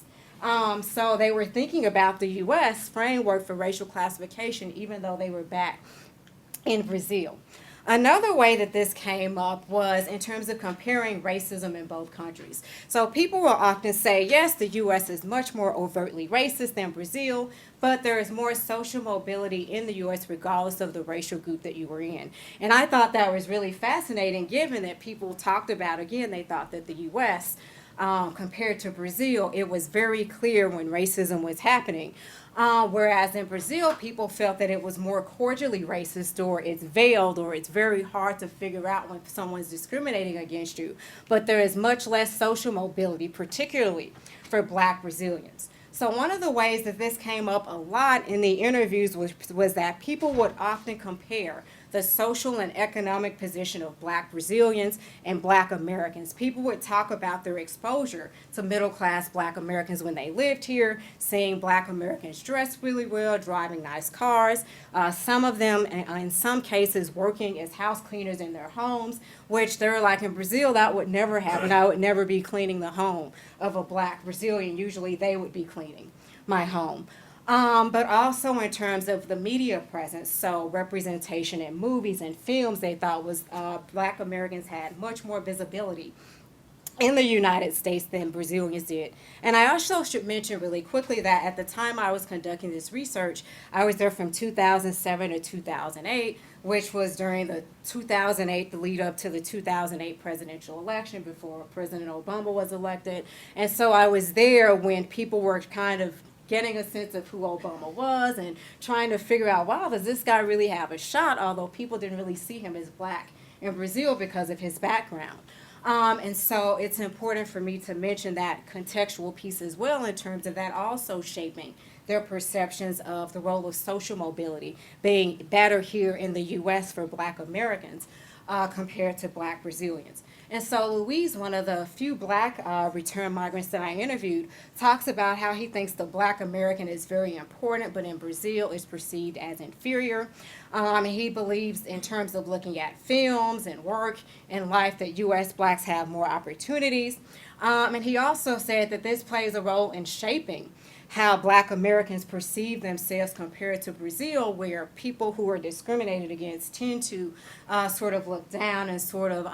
So they were thinking about the U.S. framework for racial classification, even though they were back in Brazil. Another way that this came up was in terms of comparing racism in both countries. So people will often say, yes, the U.S. is much more overtly racist than Brazil, but there is more social mobility in the U.S. regardless of the racial group that you were in. And I thought that was really fascinating, given that people talked about, again, they thought that the U.S., compared to Brazil, it was very clear when racism was happening. Whereas in Brazil, people felt that it was more cordially racist, or it's veiled, or it's very hard to figure out when someone's discriminating against you. But there is much less social mobility, particularly for Black Brazilians. So one of the ways that this came up a lot in the interviews was that people would often compare the social and economic position of Black Brazilians and Black Americans. People would talk about their exposure to middle-class Black Americans when they lived here, seeing Black Americans dress really well, driving nice cars, some of them, in some cases, working as house cleaners in their homes, which they're like, in Brazil, that would never happen. I would never be cleaning the home of a Black Brazilian. Usually they would be cleaning my home. But also in terms of the media presence, so representation in movies and films, they thought was Black Americans had much more visibility in the United States than Brazilians did. And I also should mention really quickly that at the time I was conducting this research, I was there from 2007 to 2008, which was during the 2008, the lead up to the 2008 presidential election before President Obama was elected. And so I was there when people were kind of getting a sense of who Obama was and trying to figure out, wow, does this guy really have a shot? Although people didn't really see him as Black in Brazil because of his background. And so it's important for me to mention that contextual piece as well, in terms of that also shaping their perceptions of the role of social mobility being better here in the U.S. for Black Americans compared to Black Brazilians. And so Luis, one of the few Black return migrants that I interviewed, talks about how he thinks the Black American is very important, but in Brazil is perceived as inferior. He believes, in terms of looking at films and work and life, that U.S. Blacks have more opportunities. And he also said that this plays a role in shaping how Black Americans perceive themselves compared to Brazil, where people who are discriminated against tend to sort of look down and sort of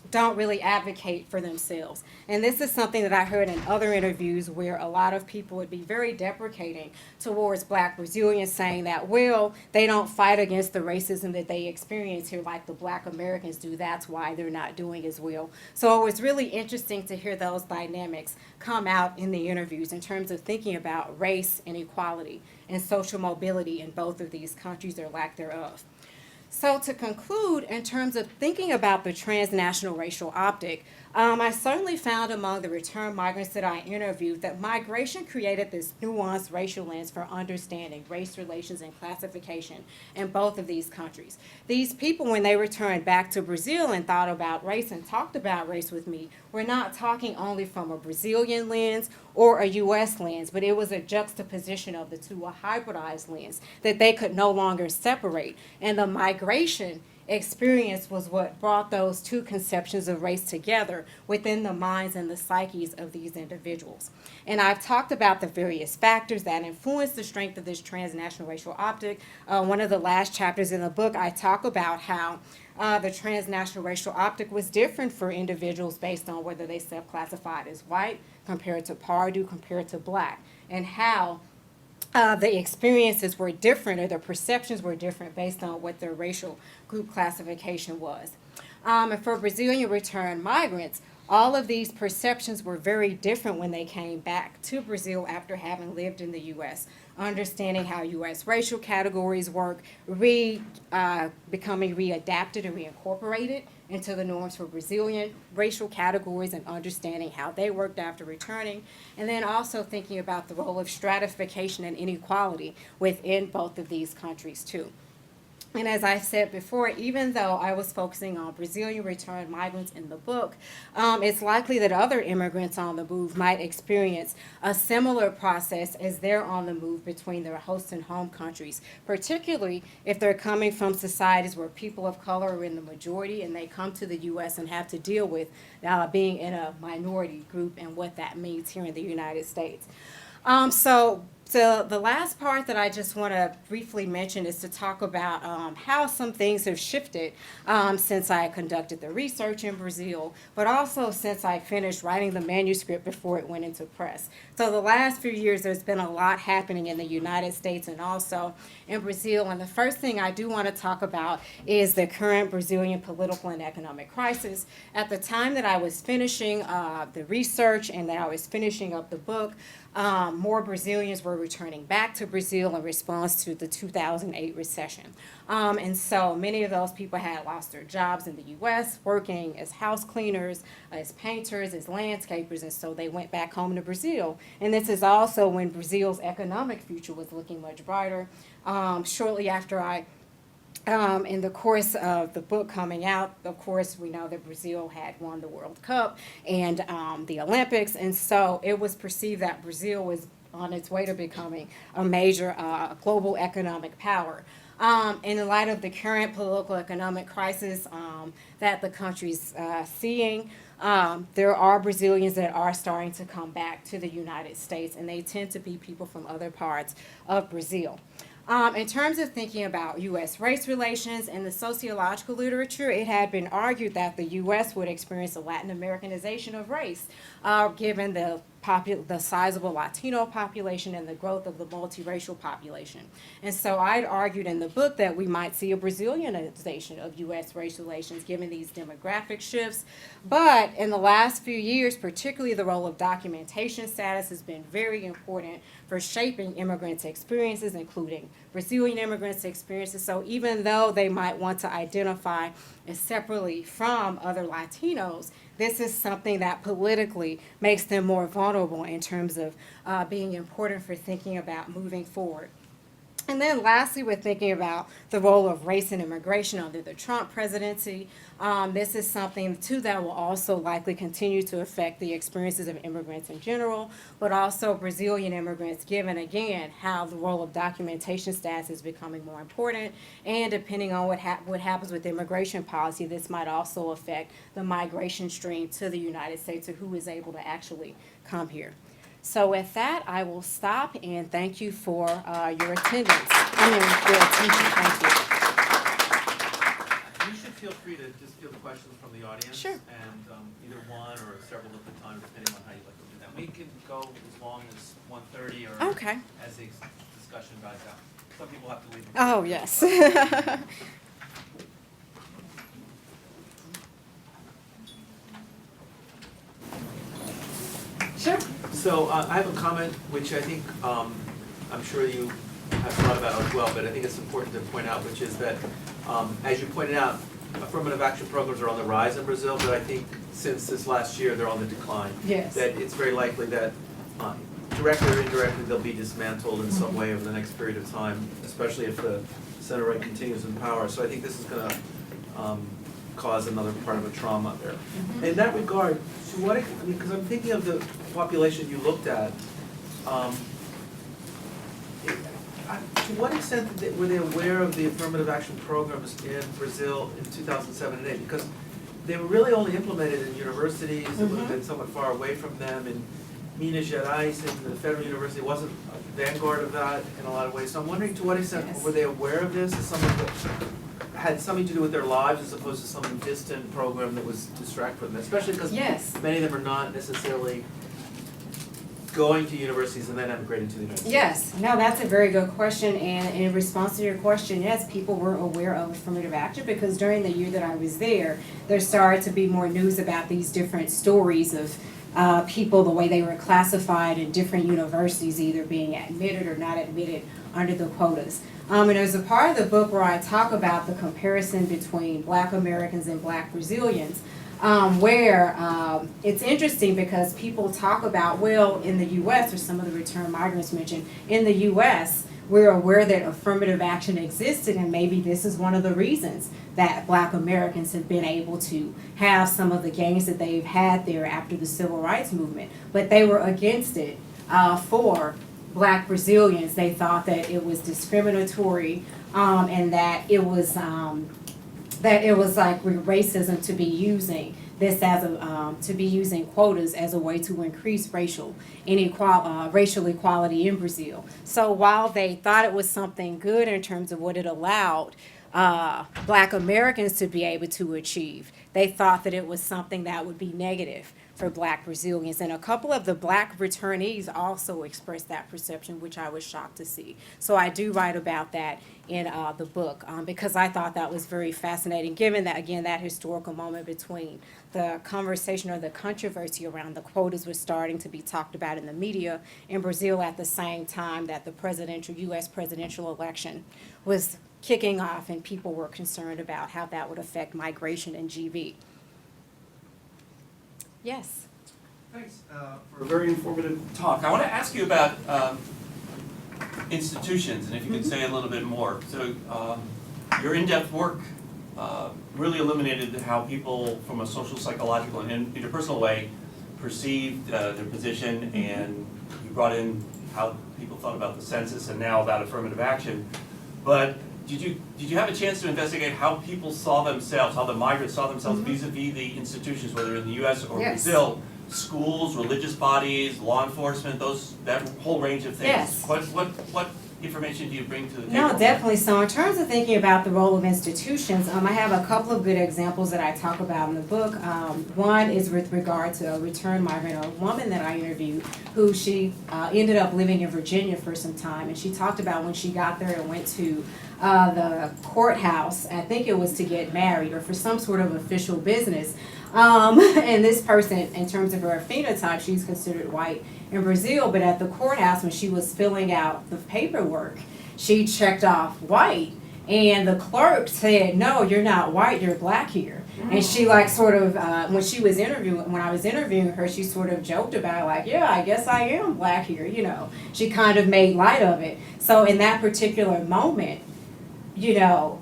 don't really advocate for themselves. And this is something that I heard in other interviews, where a lot of people would be very deprecating towards Black Brazilians, saying that, well, they don't fight against the racism that they experience here like the Black Americans do. That's why they're not doing as well. So it was really interesting to hear those dynamics come out in the interviews in terms of thinking about race and equality and social mobility in both of these countries, or lack thereof. So to conclude, in terms of thinking about the transnational racial optic, I certainly found among the return migrants that I interviewed that migration created this nuanced racial lens for understanding race relations and classification in both of these countries. These people, when they returned back to Brazil and thought about race and talked about race with me, were not talking only from a Brazilian lens or a U.S. lens, but it was a juxtaposition of the two, a hybridized lens that they could no longer separate. And the migration experience was what brought those two conceptions of race together within the minds and the psyches of these individuals. And I've talked about the various factors that influence the strength of this transnational racial optic. One of the last chapters in the book, I talk about how the transnational racial optic was different for individuals based on whether they self-classified as white compared to Pardue compared to black, and how the experiences were different, or the perceptions were different based on what their racial group classification was. And for Brazilian returned migrants, all of these perceptions were very different when they came back to Brazil after having lived in the U.S., understanding how U.S. racial categories work, becoming readapted and reincorporated into the norms for Brazilian racial categories, and understanding how they worked after returning, and then also thinking about the role of stratification and inequality within both of these countries too. And as I said before, even though I was focusing on Brazilian returned migrants in the book, it's likely that other immigrants on the move might experience a similar process as they're on the move between their host and home countries, particularly if they're coming from societies where people of color are in the majority and they come to the U.S. and have to deal with being in a minority group and what that means here in the United States. So the last part that I just want to briefly mention is to talk about how some things have shifted since I conducted the research in Brazil, but also since I finished writing the manuscript before it went into press. So the last few years, there's been a lot happening in the United States and also in Brazil. And the first thing I do want to talk about is the current Brazilian political and economic crisis. At the time that I was finishing the research and that I was finishing up the book, more Brazilians were returning back to Brazil in response to the 2008 recession. And so many of those people had lost their jobs in the U.S., working as house cleaners, as painters, as landscapers, and so they went back home to Brazil. And this is also when Brazil's economic future was looking much brighter. Shortly after in the course of the book coming out, of course, we know that Brazil had won the World Cup and the Olympics, and so it was perceived that Brazil was on its way to becoming a major global economic power. In light of the current political economic crisis that the country's seeing, there are Brazilians that are starting to come back to the United States, and they tend to be people from other parts of Brazil. In terms of thinking about U.S. race relations in the sociological literature, it had been argued that the U.S. would experience a Latin Americanization of race, given the sizable Latino population and the growth of the multiracial population. And so I'd argued in the book that we might see a Brazilianization of U.S. race relations given these demographic shifts. But in the last few years, particularly the role of documentation status has been very important for shaping immigrants' experiences, including Brazilian immigrants' experiences. So even though they might want to identify as separately from other Latinos, this is something that politically makes them more vulnerable in terms of being important for thinking about moving forward. And then lastly, we're thinking about the role of race and immigration under the Trump presidency. This is something, too, that will also likely continue to affect the experiences of immigrants in general, but also Brazilian immigrants, given, again, how the role of documentation status is becoming more important. And depending on what happens with immigration policy, this might also affect the migration stream to the United States, or who is able to actually come here. So with that, I will stop and thank you for your attendance. Your attention. Thank You should feel free to just field questions from the audience. Sure. And either one or several at a time, depending on how you'd like to do that. We can go as long as 1:30 or Okay. as the discussion dies out. Some people have to leave. Oh, yes. Sure. So I have a comment which I think I'm sure you have thought about as well, but I think it's important to point out, which is that, as you pointed out, affirmative action programs are on the rise in Brazil, but I think since this last year, they're on the decline. Yes. That it's very likely that directly or indirectly, they'll be dismantled in some way over the next period of time, especially if the center-right continues in power. So I think this is going to cause another part of a trauma there. In that regard, to what, because I'm thinking of the population you looked at, To what extent were they aware of the affirmative action programs in Brazil in 2007 and 8? Because they were really only implemented in universities, it would have been somewhat far away from them. In Minas Gerais, and the Federal University wasn't a vanguard of that in a lot of ways. So I'm wondering to what extent Yes. were they aware of this as something that had something to do with their lives as opposed to some distant program that was distract from them, especially because Yes. many of them are not necessarily going to universities and then emigrating to the United States. Yes, no, that's a very good question, and in response to your question, yes, people were aware of affirmative action because during the year that I was there started to be more news about these different stories of people, the way they were classified in different universities, either being admitted or not admitted under the quotas. And there's a part of the book where I talk about the comparison between Black Americans and Black Brazilians. Where it's interesting because people talk about, well, in the U.S., or some of the return migrants mentioned, in the U.S., we're aware that affirmative action existed, and maybe this is one of the reasons that Black Americans have been able to have some of the gains that they've had there after the Civil Rights Movement. But they were against it for Black Brazilians. They thought that it was discriminatory and that it was like racism to be using this as to be using quotas as a way to increase racial equality in Brazil. So while they thought it was something good in terms of what it allowed Black Americans to be able to achieve, they thought that it was something that would be negative for Black Brazilians. And a couple of the Black returnees also expressed that perception, which I was shocked to see. So I do write about that in the book because I thought that was very fascinating, given that, again, that historical moment between the conversation or the controversy around the quotas was starting to be talked about in the media in Brazil at the same time that the U.S. presidential election was kicking off, and people were concerned about how that would affect migration and GV. Yes. Thanks for a very informative talk. I want to ask you about institutions, and if you could say a little bit more. So your in-depth work really illuminated how people from a social, psychological, and interpersonal way perceived their position, and you brought in how people thought about the census and now about affirmative action. But did you have a chance to investigate how people saw themselves, how the migrants saw themselves vis-a-vis the institutions, whether in the U.S. or Yes. Brazil, schools, religious bodies, law enforcement, that whole range of things? Yes. What information do you bring to the table? No, definitely. So in terms of thinking about the role of institutions, I have a couple of good examples that I talk about in the book. One is with regard to a return migrant, a woman that I interviewed, who she ended up living in Virginia for some time, and she talked about when she got there and went to the courthouse, I think it was to get married or for some sort of official business. And this person, in terms of her phenotype, she's considered white in Brazil, but at the courthouse when she was filling out the paperwork, she checked off white, and the clerk said, "No, you're not white, you're Black here." And she like sort of, when I was interviewing her, she sort of joked about it, like, "Yeah, I guess I am Black here," you know. She kind of made light of it. So in that particular moment, you know,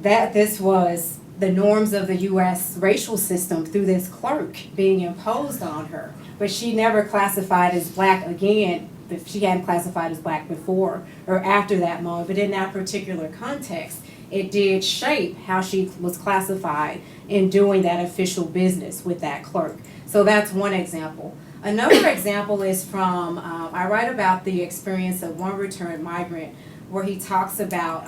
that this was the norms of the U.S. racial system through this clerk being imposed on her. But she never classified as Black again, if she hadn't classified as Black before or after that moment. But in that particular context, it did shape how she was classified in doing that official business with that clerk. So that's one example. Another example is from, I write about the experience of one returned migrant where he talks about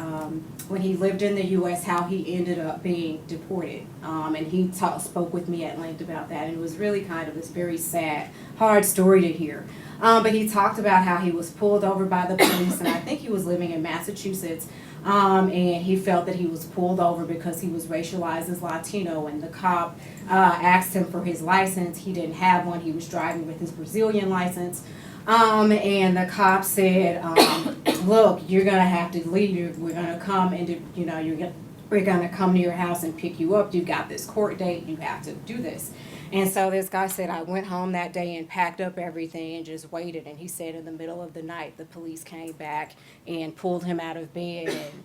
when he lived in the U.S., how he ended up being deported. And he spoke with me at length about that. And it was really kind of this very sad, hard story to hear. But he talked about how he was pulled over by the police, and I think he was living in Massachusetts, and he felt that he was pulled over because he was racialized as Latino, and the cop asked him for his license. He didn't have one. He was driving with his Brazilian license. And the cop said, "Look, you're gonna have to leave. We're gonna come and we're gonna come to your house and pick you up. You've got this court date. You have to do this." And so this guy said, "I went home that day and packed up everything and just waited." And he said in the middle of the night, the police came back and pulled him out of bed, and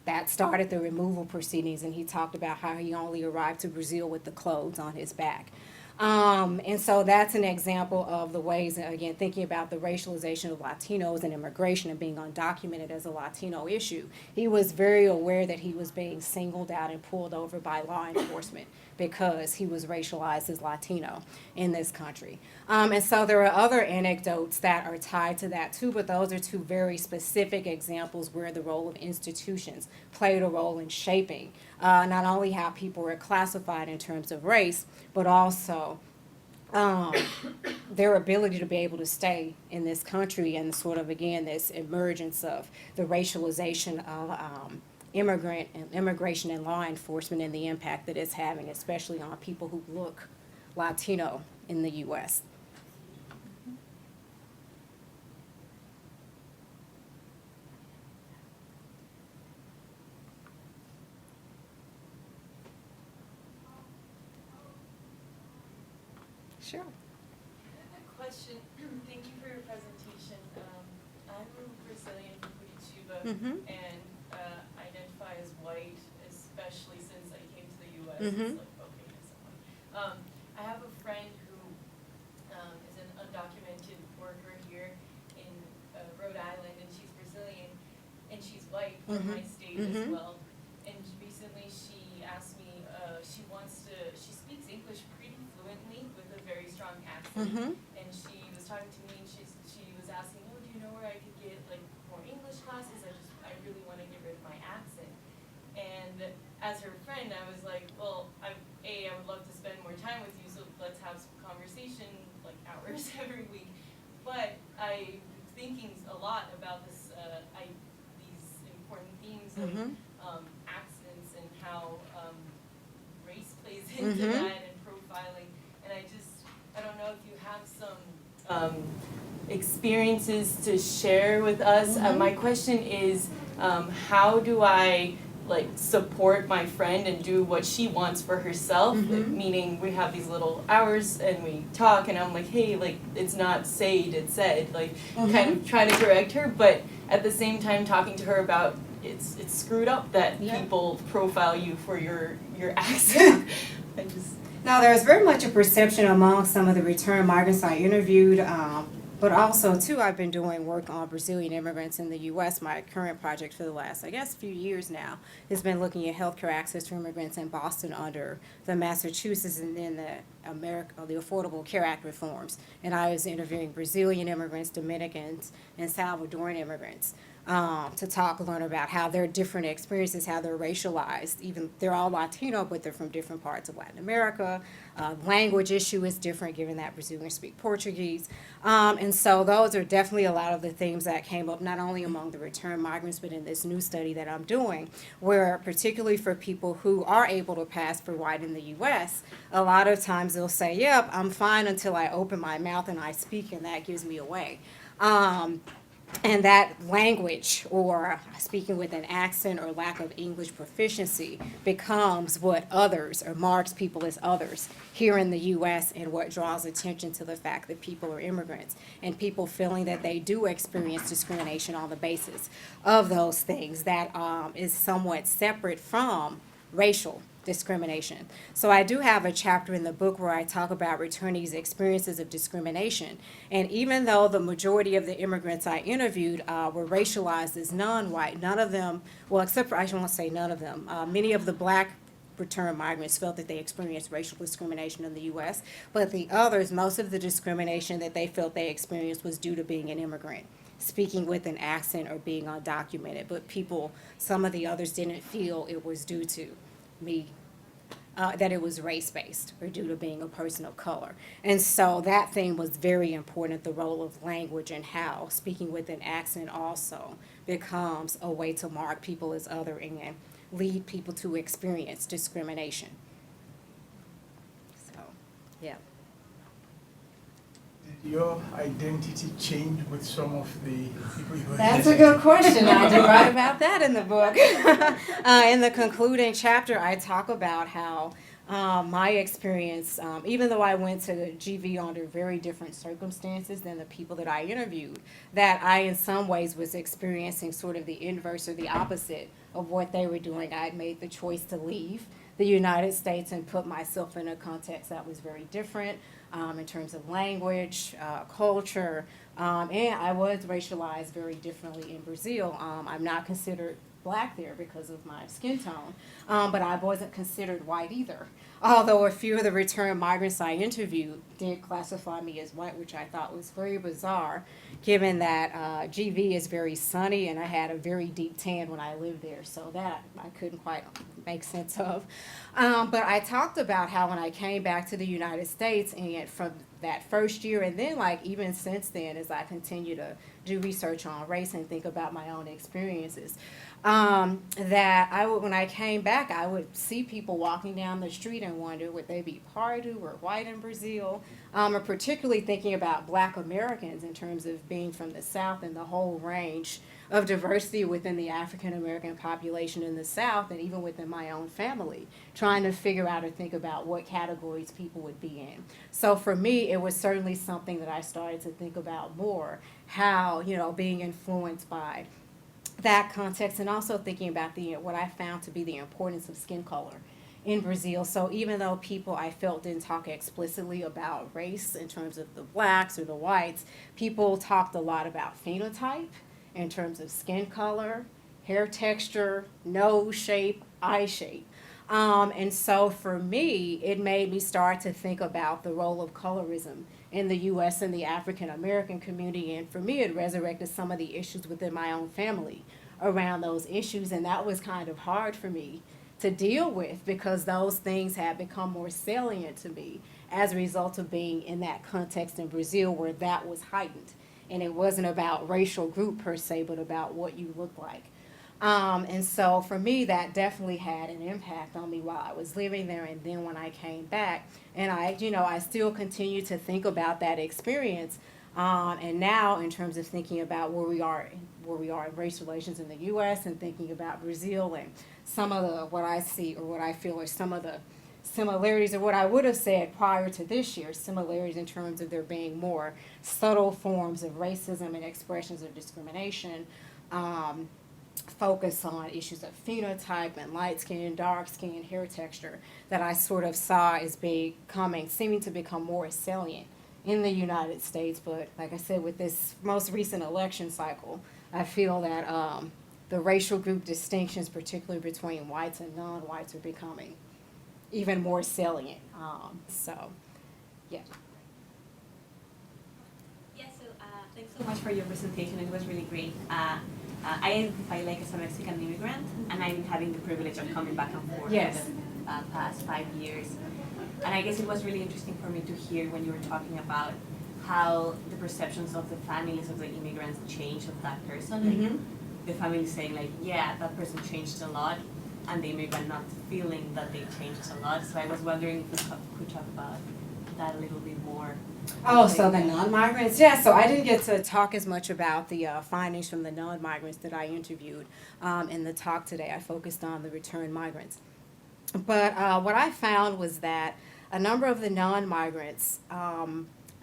that started the removal proceedings. And he talked about how he only arrived to Brazil with the clothes on his back. And so that's an example of the ways, and again, thinking about the racialization of Latinos and immigration and being undocumented as a Latino issue. He was very aware that he was being singled out and pulled over by law enforcement because he was racialized as Latino in this country. And so there are other anecdotes that are tied to that too, but those are two very specific examples where the role of institutions played a role in shaping not only how people were classified in terms of race, but also their ability to be able to stay in this country and sort of, again, this emergence of the racialization of immigration and law enforcement and the impact that it's having, especially on people who look Latino in the U.S. Sure. A question. Thank you for your presentation. I'm Brazilian from Curitiba and identify as white, especially since I came to the U.S. It's like, okay, as someone. I have a friend who is an undocumented worker here in Rhode Island, and she's Brazilian, and she's white from my state as well. And recently she asked me, she speaks English pretty fluently with a very strong accent. And she was talking to me and she was asking, oh, do you know where I could get like more English classes? I really want to get rid of my accent. And as her friend, I was like, well, I would love to spend more time with you, so let's have some conversation, like hours every week. But I'm thinking a lot about these important themes of accents and how race plays into that and profiling. And I don't know if you have some experiences to share with us. My question is, how do I like support my friend and do what she wants for herself? Meaning we have these little hours and we talk and I'm like, hey, like it's not said, it's said, like kind of trying to correct her, but at the same time talking to her about it's screwed up that people profile you for your accent. Now, there's very much a perception among some of the return migrants I interviewed, but also, too, I've been doing work on Brazilian immigrants in the U.S. My current project for the last, I guess, few years now has been looking at healthcare access for immigrants in Boston under the Massachusetts and then the Affordable Care Act reforms. And I was interviewing Brazilian immigrants, Dominicans, and Salvadoran immigrants. To learn about how their different experiences, how they're racialized. Even they're all Latino, but they're from different parts of Latin America. Language issue is different, given that Brazilians speak Portuguese. And so those are definitely a lot of the themes that came up, not only among the return migrants, but in this new study that I'm doing, where particularly for people who are able to pass for white in the U.S., a lot of times they'll say, yep, I'm fine until I open my mouth and I speak, and that gives me away. And that language, or speaking with an accent or lack of English proficiency, becomes what others, or marks people as others here in the U.S., and what draws attention to the fact that people are immigrants, and people feeling that they do experience discrimination on the basis of those things that is somewhat separate from racial discrimination. So I do have a chapter in the book where I talk about returnees' experiences of discrimination. And even though the majority of the immigrants I interviewed were racialized as non-white, none of them, well, except for, I won't say none of them, many of the black return migrants felt that they experienced racial discrimination in the U.S., but the others, most of the discrimination that they felt they experienced was due to being an immigrant, speaking with an accent, or being undocumented. But some of the others didn't feel it was due to me, that it was race-based or due to being a person of color. And so that thing was very important, the role of language and how speaking with an accent also becomes a way to mark people as other and lead people to experience discrimination. So, yeah. Did your identity change with some of the people you were? That's a good question. I do write about that in the book. In the concluding chapter, I talk about how my experience, even though I went to GV under very different circumstances than the people that I interviewed, that I in some ways was experiencing sort of the inverse or the opposite of what they were doing. I had made the choice to leave the United States and put myself in a context that was very different in terms of language, culture, and I was racialized very differently in Brazil. I'm not considered black there because of my skin tone, but I wasn't considered white either. Although a few of the return migrants I interviewed did classify me as white, which I thought was very bizarre, given that GV is very sunny and I had a very deep tan when I lived there, so that I couldn't quite make sense of. But I talked about how when I came back to the United States and from that first year and then like even since then as I continue to do research on race and think about my own experiences, that I would, when I came back, I would see people walking down the street and wonder would they be Pardo or white in Brazil, or particularly thinking about Black Americans in terms of being from the South and the whole range of diversity within the African American population in the South and even within my own family, trying to figure out or think about what categories people would be in. So for me, it was certainly something that I started to think about more, how, you know, being influenced by that context and also thinking about the what I found to be the importance of skin color in Brazil. So even though people I felt didn't talk explicitly about race in terms of the blacks or the whites, people talked a lot about phenotype in terms of skin color, hair texture, nose shape, eye shape. And so for me, it made me start to think about the role of colorism in the U.S. and the African American community. And for me, it resurrected some of the issues within my own family around those issues. And that was kind of hard for me to deal with because those things had become more salient to me as a result of being in that context in Brazil where that was heightened. And it wasn't about racial group per se, but about what you look like. And so for me, that definitely had an impact on me while I was living there. And then when I came back, and I still continue to think about that experience. And now in terms of thinking about where we are in race relations in the U.S. and thinking about Brazil and some of the, what I see or what I feel are some of the similarities or what I would have said prior to this year, similarities in terms of there being more subtle forms of racism and expressions of discrimination, focus on issues of phenotype and light skin, dark skin, hair texture that I sort of saw as seeming to become more salient in the United States. But like I said, with this most recent election cycle, I feel that the racial group distinctions, particularly between whites and non-whites, are becoming even more salient. So, yeah. Yeah, so thanks so much for your presentation. It was really great. I identify like as a Mexican immigrant, and I'm having the privilege of coming back and forth Yes. for the past 5 years. And I guess it was really interesting for me to hear when you were talking about how the perceptions of the families of the immigrants changed of that person. Like the family saying like, yeah, that person changed a lot, and the immigrant not feeling that they changed a lot. So I was wondering if you could talk about that a little bit more. Oh, so the non-migrants? Yeah, so I didn't get to talk as much about the findings from the non-migrants that I interviewed in the talk today. I focused on the return migrants. But what I found was that a number of the non-migrants,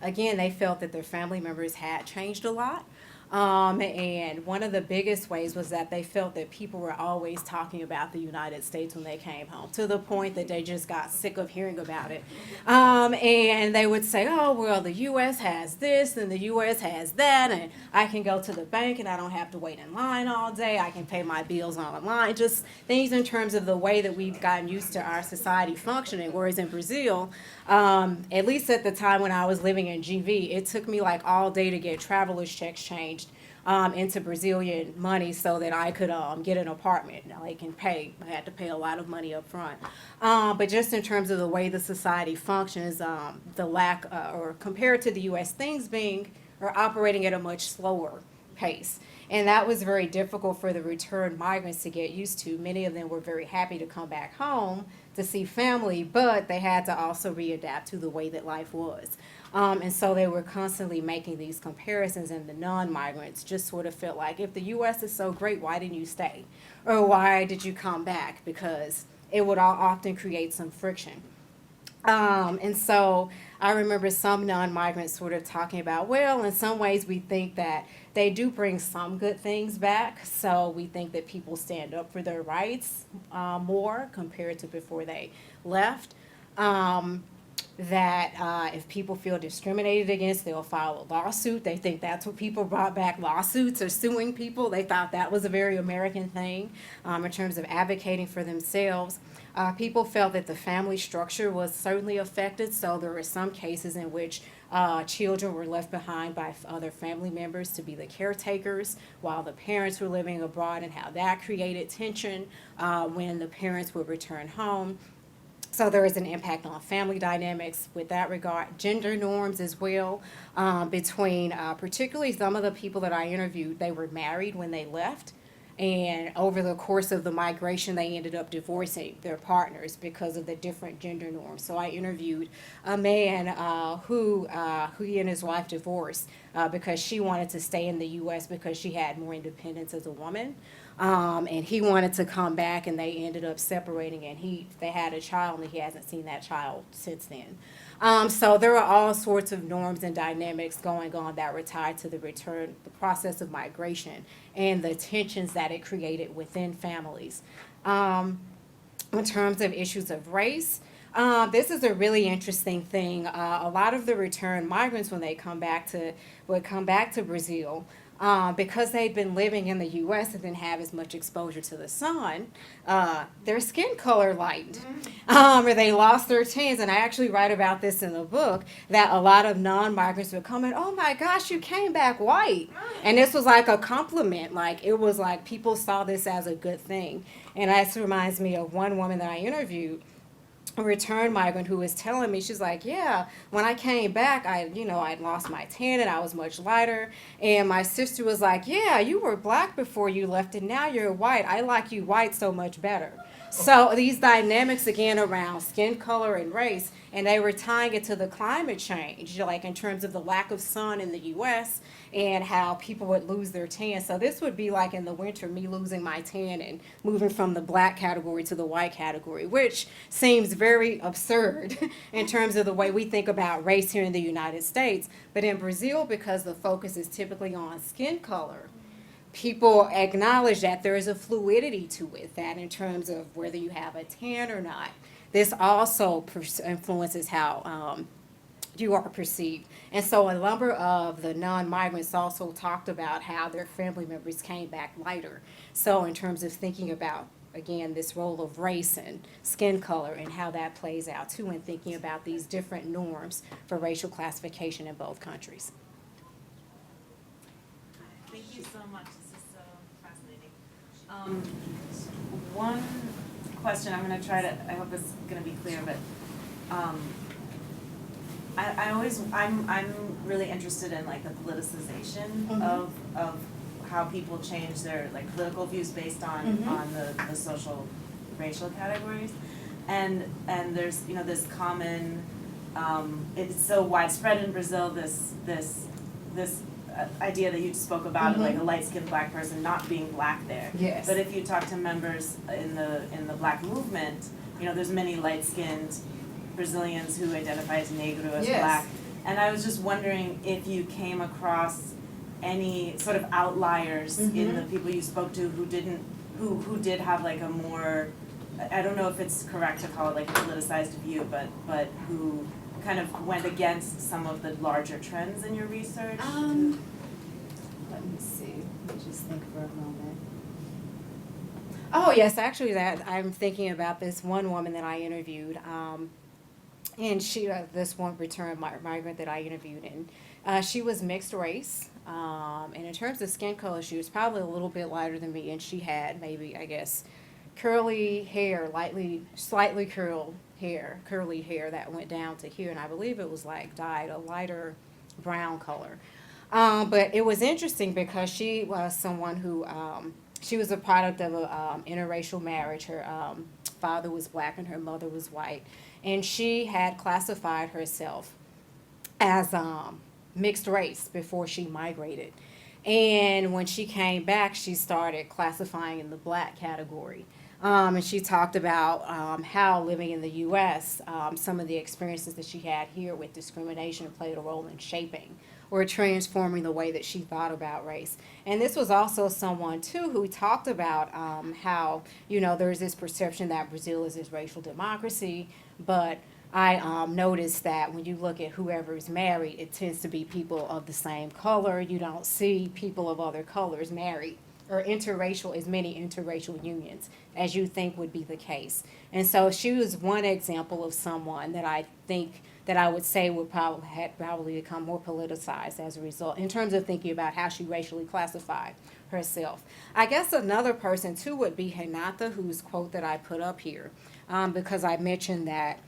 again, they felt that their family members had changed a lot. And one of the biggest ways was that they felt that people were always talking about the United States when they came home, to the point that they just got sick of hearing about it. And they would say, oh, well, the U.S. has this and the U.S. has that, and I can go to the bank and I don't have to wait in line all day. I can pay my bills online. Just things in terms of the way that we've gotten used to our society functioning. Whereas in Brazil, at least at the time when I was living in GV, it took me like all day to get traveler's checks changed into Brazilian money so that I could get an apartment. Like, and pay. I had to pay a lot of money up front. But just in terms of the way the society functions, the lack, or compared to the U.S., things being or operating at a much slower pace. And that was very difficult for the return migrants to get used to. Many of them were very happy to come back home to see family, but they had to also readapt to the way that life was. And so they were constantly making these comparisons, and the non-migrants just sort of felt like, if the U.S. is so great, why didn't you stay? Or why did you come back? Because it would often create some friction. And so I remember some non-migrants sort of talking about, well, in some ways we think that they do bring some good things back. So we think that people stand up for their rights more compared to before they left. That if people feel discriminated against, they'll file a lawsuit. They think that's what people brought back, lawsuits or suing people. They thought that was a very American thing in terms of advocating for themselves. People felt that the family structure was certainly affected, so there were some cases in which children were left behind by other family members to be the caretakers while the parents were living abroad, and how that created tension when the parents would return home. So there is an impact on family dynamics with that regard, gender norms as well, between particularly some of the people that I interviewed, they were married when they left. And over the course of the migration, they ended up divorcing their partners because of the different gender norms. So I interviewed a man who he and his wife divorced because she wanted to stay in the U.S. because she had more independence as a woman. And he wanted to come back, and they ended up separating, and they had a child, and he hasn't seen that child since then. So there are all sorts of norms and dynamics going on that were tied to the process of migration, and the tensions that it created within families. In terms of issues of race, this is a really interesting thing. A lot of the return migrants, when they would come back to Brazil, because they'd been living in the U.S. and didn't have as much exposure to the sun, their skin color lightened, or they lost their tans. And I actually write about this in the book, that a lot of non-migrants would come in, oh my gosh, you came back white. And this was like a compliment. Like, it was like people saw this as a good thing. And this reminds me of one woman that I interviewed, a return migrant, who was telling me, she's like, yeah, when I came back, I'd lost my tan and I was much lighter. And my sister was like, yeah, you were black before you left and now you're white. I like you white so much better. So these dynamics, again, around skin color and race, and they were tying it to the climate change, like in terms of the lack of sun in the U.S. and how people would lose their tan. So this would be like in the winter, me losing my tan and moving from the black category to the white category, which seems very absurd in terms of the way we think about race here in the United States. But in Brazil, because the focus is typically on skin color, people acknowledge that there is a fluidity to it, that in terms of whether you have a tan or not, this also influences how you are perceived. And so a number of the non-migrants also talked about how their family members came back lighter. So in terms of thinking about, again, this role of race and skin color and how that plays out too, and thinking about these different norms for racial classification in both countries. Thank you so much. This is so fascinating. One question, I'm gonna try to, I hope it's gonna be clear, but I'm really interested in like the politicization of how people change their like political views based on the social racial categories. And there's this common it's so widespread in Brazil, this idea that you spoke about of like a light-skinned black person not being black there. Yes. But if you talk to members in the black movement, there's many light-skinned Brazilians who identify as negro, as black. And I was just wondering if you came across any sort of outliers in the people you spoke to who did have like a more, I don't know if it's correct to call it like a politicized view, but who kind of went against some of the larger trends in your research? Let me see. Let me just think for a moment. Oh, yes, actually, that I'm thinking about this one woman that I interviewed, and she, this one return migrant that I interviewed, and she was mixed race, and in terms of skin color, she was probably a little bit lighter than me, and she had maybe, I guess, curly hair, slightly curly hair that went down to here, and I believe it was like dyed a lighter brown color. But it was interesting because she was someone who, she was a product of an interracial marriage. Her father was black and her mother was white, and she had classified herself as mixed race before she migrated. And when she came back, she started classifying in the black category. And she talked about how living in the U.S., some of the experiences that she had here with discrimination played a role in shaping or transforming the way that she thought about race. And this was also someone, too, who talked about how, there's this perception that Brazil is this racial democracy, but I noticed that when you look at whoever is married, it tends to be people of the same color. You don't see people of other colors married or interracial, as many interracial unions as you think would be the case. And so she was one example of someone that I think that I would say would probably become more politicized as a result in terms of thinking about how she racially classified herself. I guess another person too would be Renata, whose quote that I put up here, because I mentioned that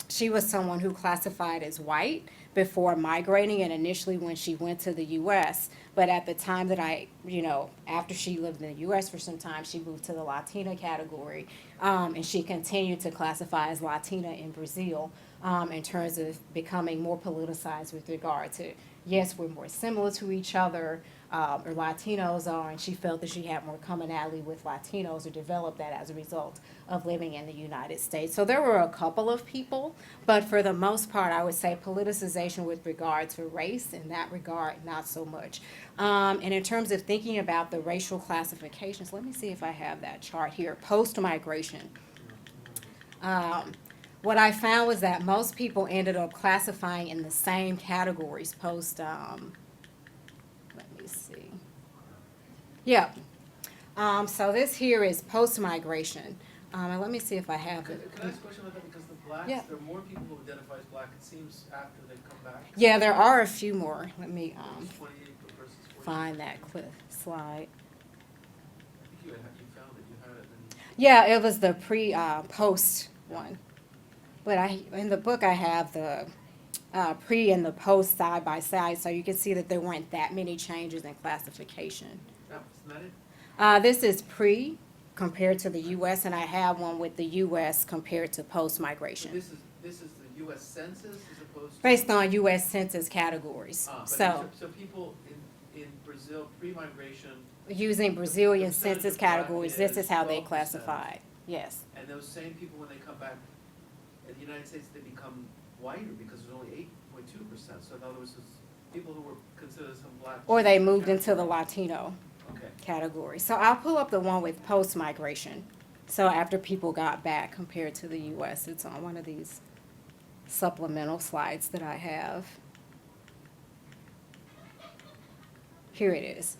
she was someone who classified as white before migrating and initially when she went to the U.S. But at the time that after she lived in the U.S. for some time, she moved to the Latina category. And she continued to classify as Latina in Brazil in terms of becoming more politicized with regard to, yes, we're more similar to each other, or Latinos are, and she felt that she had more commonality with Latinos or developed that as a result of living in the United States. So there were a couple of people, but for the most part, I would say politicization with regard to race, in that regard, not so much. And in terms of thinking about the racial classifications, let me see if I have that chart here, post-migration. What I found was that most people ended up classifying in the same categories post, let me see. Yeah. So this here is post-migration. And let me see if I have it. Can I ask a question about that? Because the blacks, Yeah. there are more people who identify as black, it seems, after they come back. Yeah, there are a few more. Let me 28 versus 48. find that slide. I think you found it, you had it. Yeah, it was the post one. But in the book I have the pre and the post side by side, so you can see that there weren't that many changes in classification. Isn't that it? This is pre compared to the U.S., and I have one with the U.S. compared to So post-migration, this is the U.S. Census as opposed to? based on U.S. Census categories. But So so people in Brazil, pre-migration, using Brazilian the percentage census of black categories, this is is how they 12%. classified. Yes. and those same people, when they come back in the United States, they become whiter because there's only 8.2%. So in other words, it's people who were considered some black. Or they moved into the Latino Okay. category. So I'll pull up the one with post-migration. So after people got back compared to the U.S., it's on one of these supplemental slides that I have. Here it is.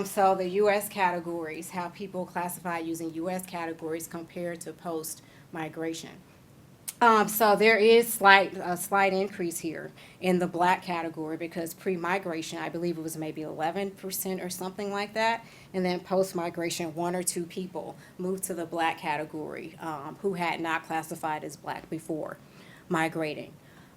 So the U.S. categories, how people classify using U.S. categories compared to post-migration. So there is a slight increase here in the black category because pre-migration, I believe it was maybe 11% or something like that. And then post-migration, 1 or 2 people moved to the black category who had not classified as black before migrating.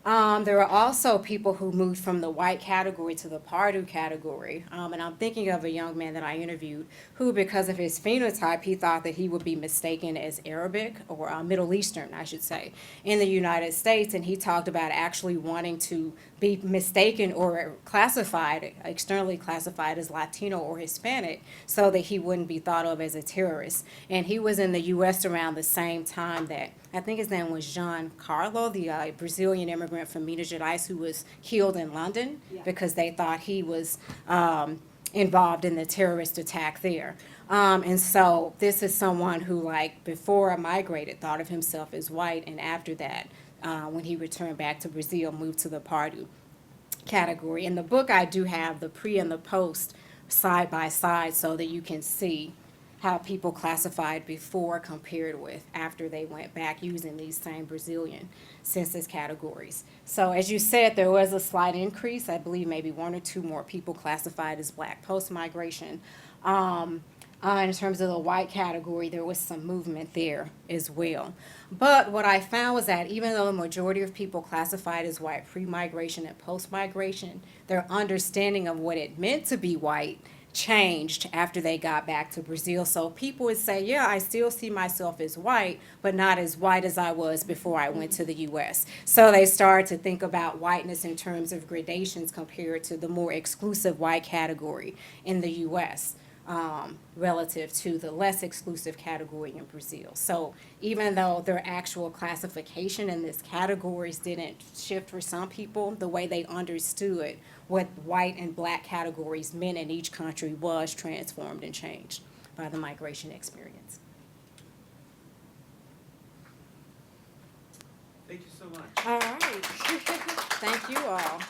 There are also people who moved from the white category to the Pardue category. And I'm thinking of a young man that I interviewed who, because of his phenotype, he thought that he would be mistaken as Arabic or Middle Eastern, I should say, in the United States. And he talked about actually wanting to be mistaken or classified, externally classified as Latino or Hispanic so that he wouldn't be thought of as a terrorist. And he was in the U.S. around the same time that, I think his name was Giancarlo, the Brazilian immigrant from Minas Gerais who was killed in London because they thought he was involved in the terrorist attack there. And so this is someone who, like, before I migrated, thought of himself as white, and after that, when he returned back to Brazil, moved to the Pardue category. In the book, I do have the pre and the post side by side so that you can see how people classified before compared with after they went back using these same Brazilian census categories. So as you said, there was a slight increase. I believe maybe 1 or 2 more people classified as black post-migration. In terms of the white category, there was some movement there as well. But what I found was that even though the majority of people classified as white pre-migration and post-migration, their understanding of what it meant to be white changed after they got back to Brazil. So people would say, yeah, I still see myself as white, but not as white as I was before I went to the U.S. So they started to think about whiteness in terms of gradations compared to the more exclusive white category in the U.S. relative to the less exclusive category in Brazil. So even though their actual classification in these categories didn't shift for some people, the way they understood what white and black categories meant in each country was transformed and changed by the migration experience. Thank you so much. All right. Thank you all.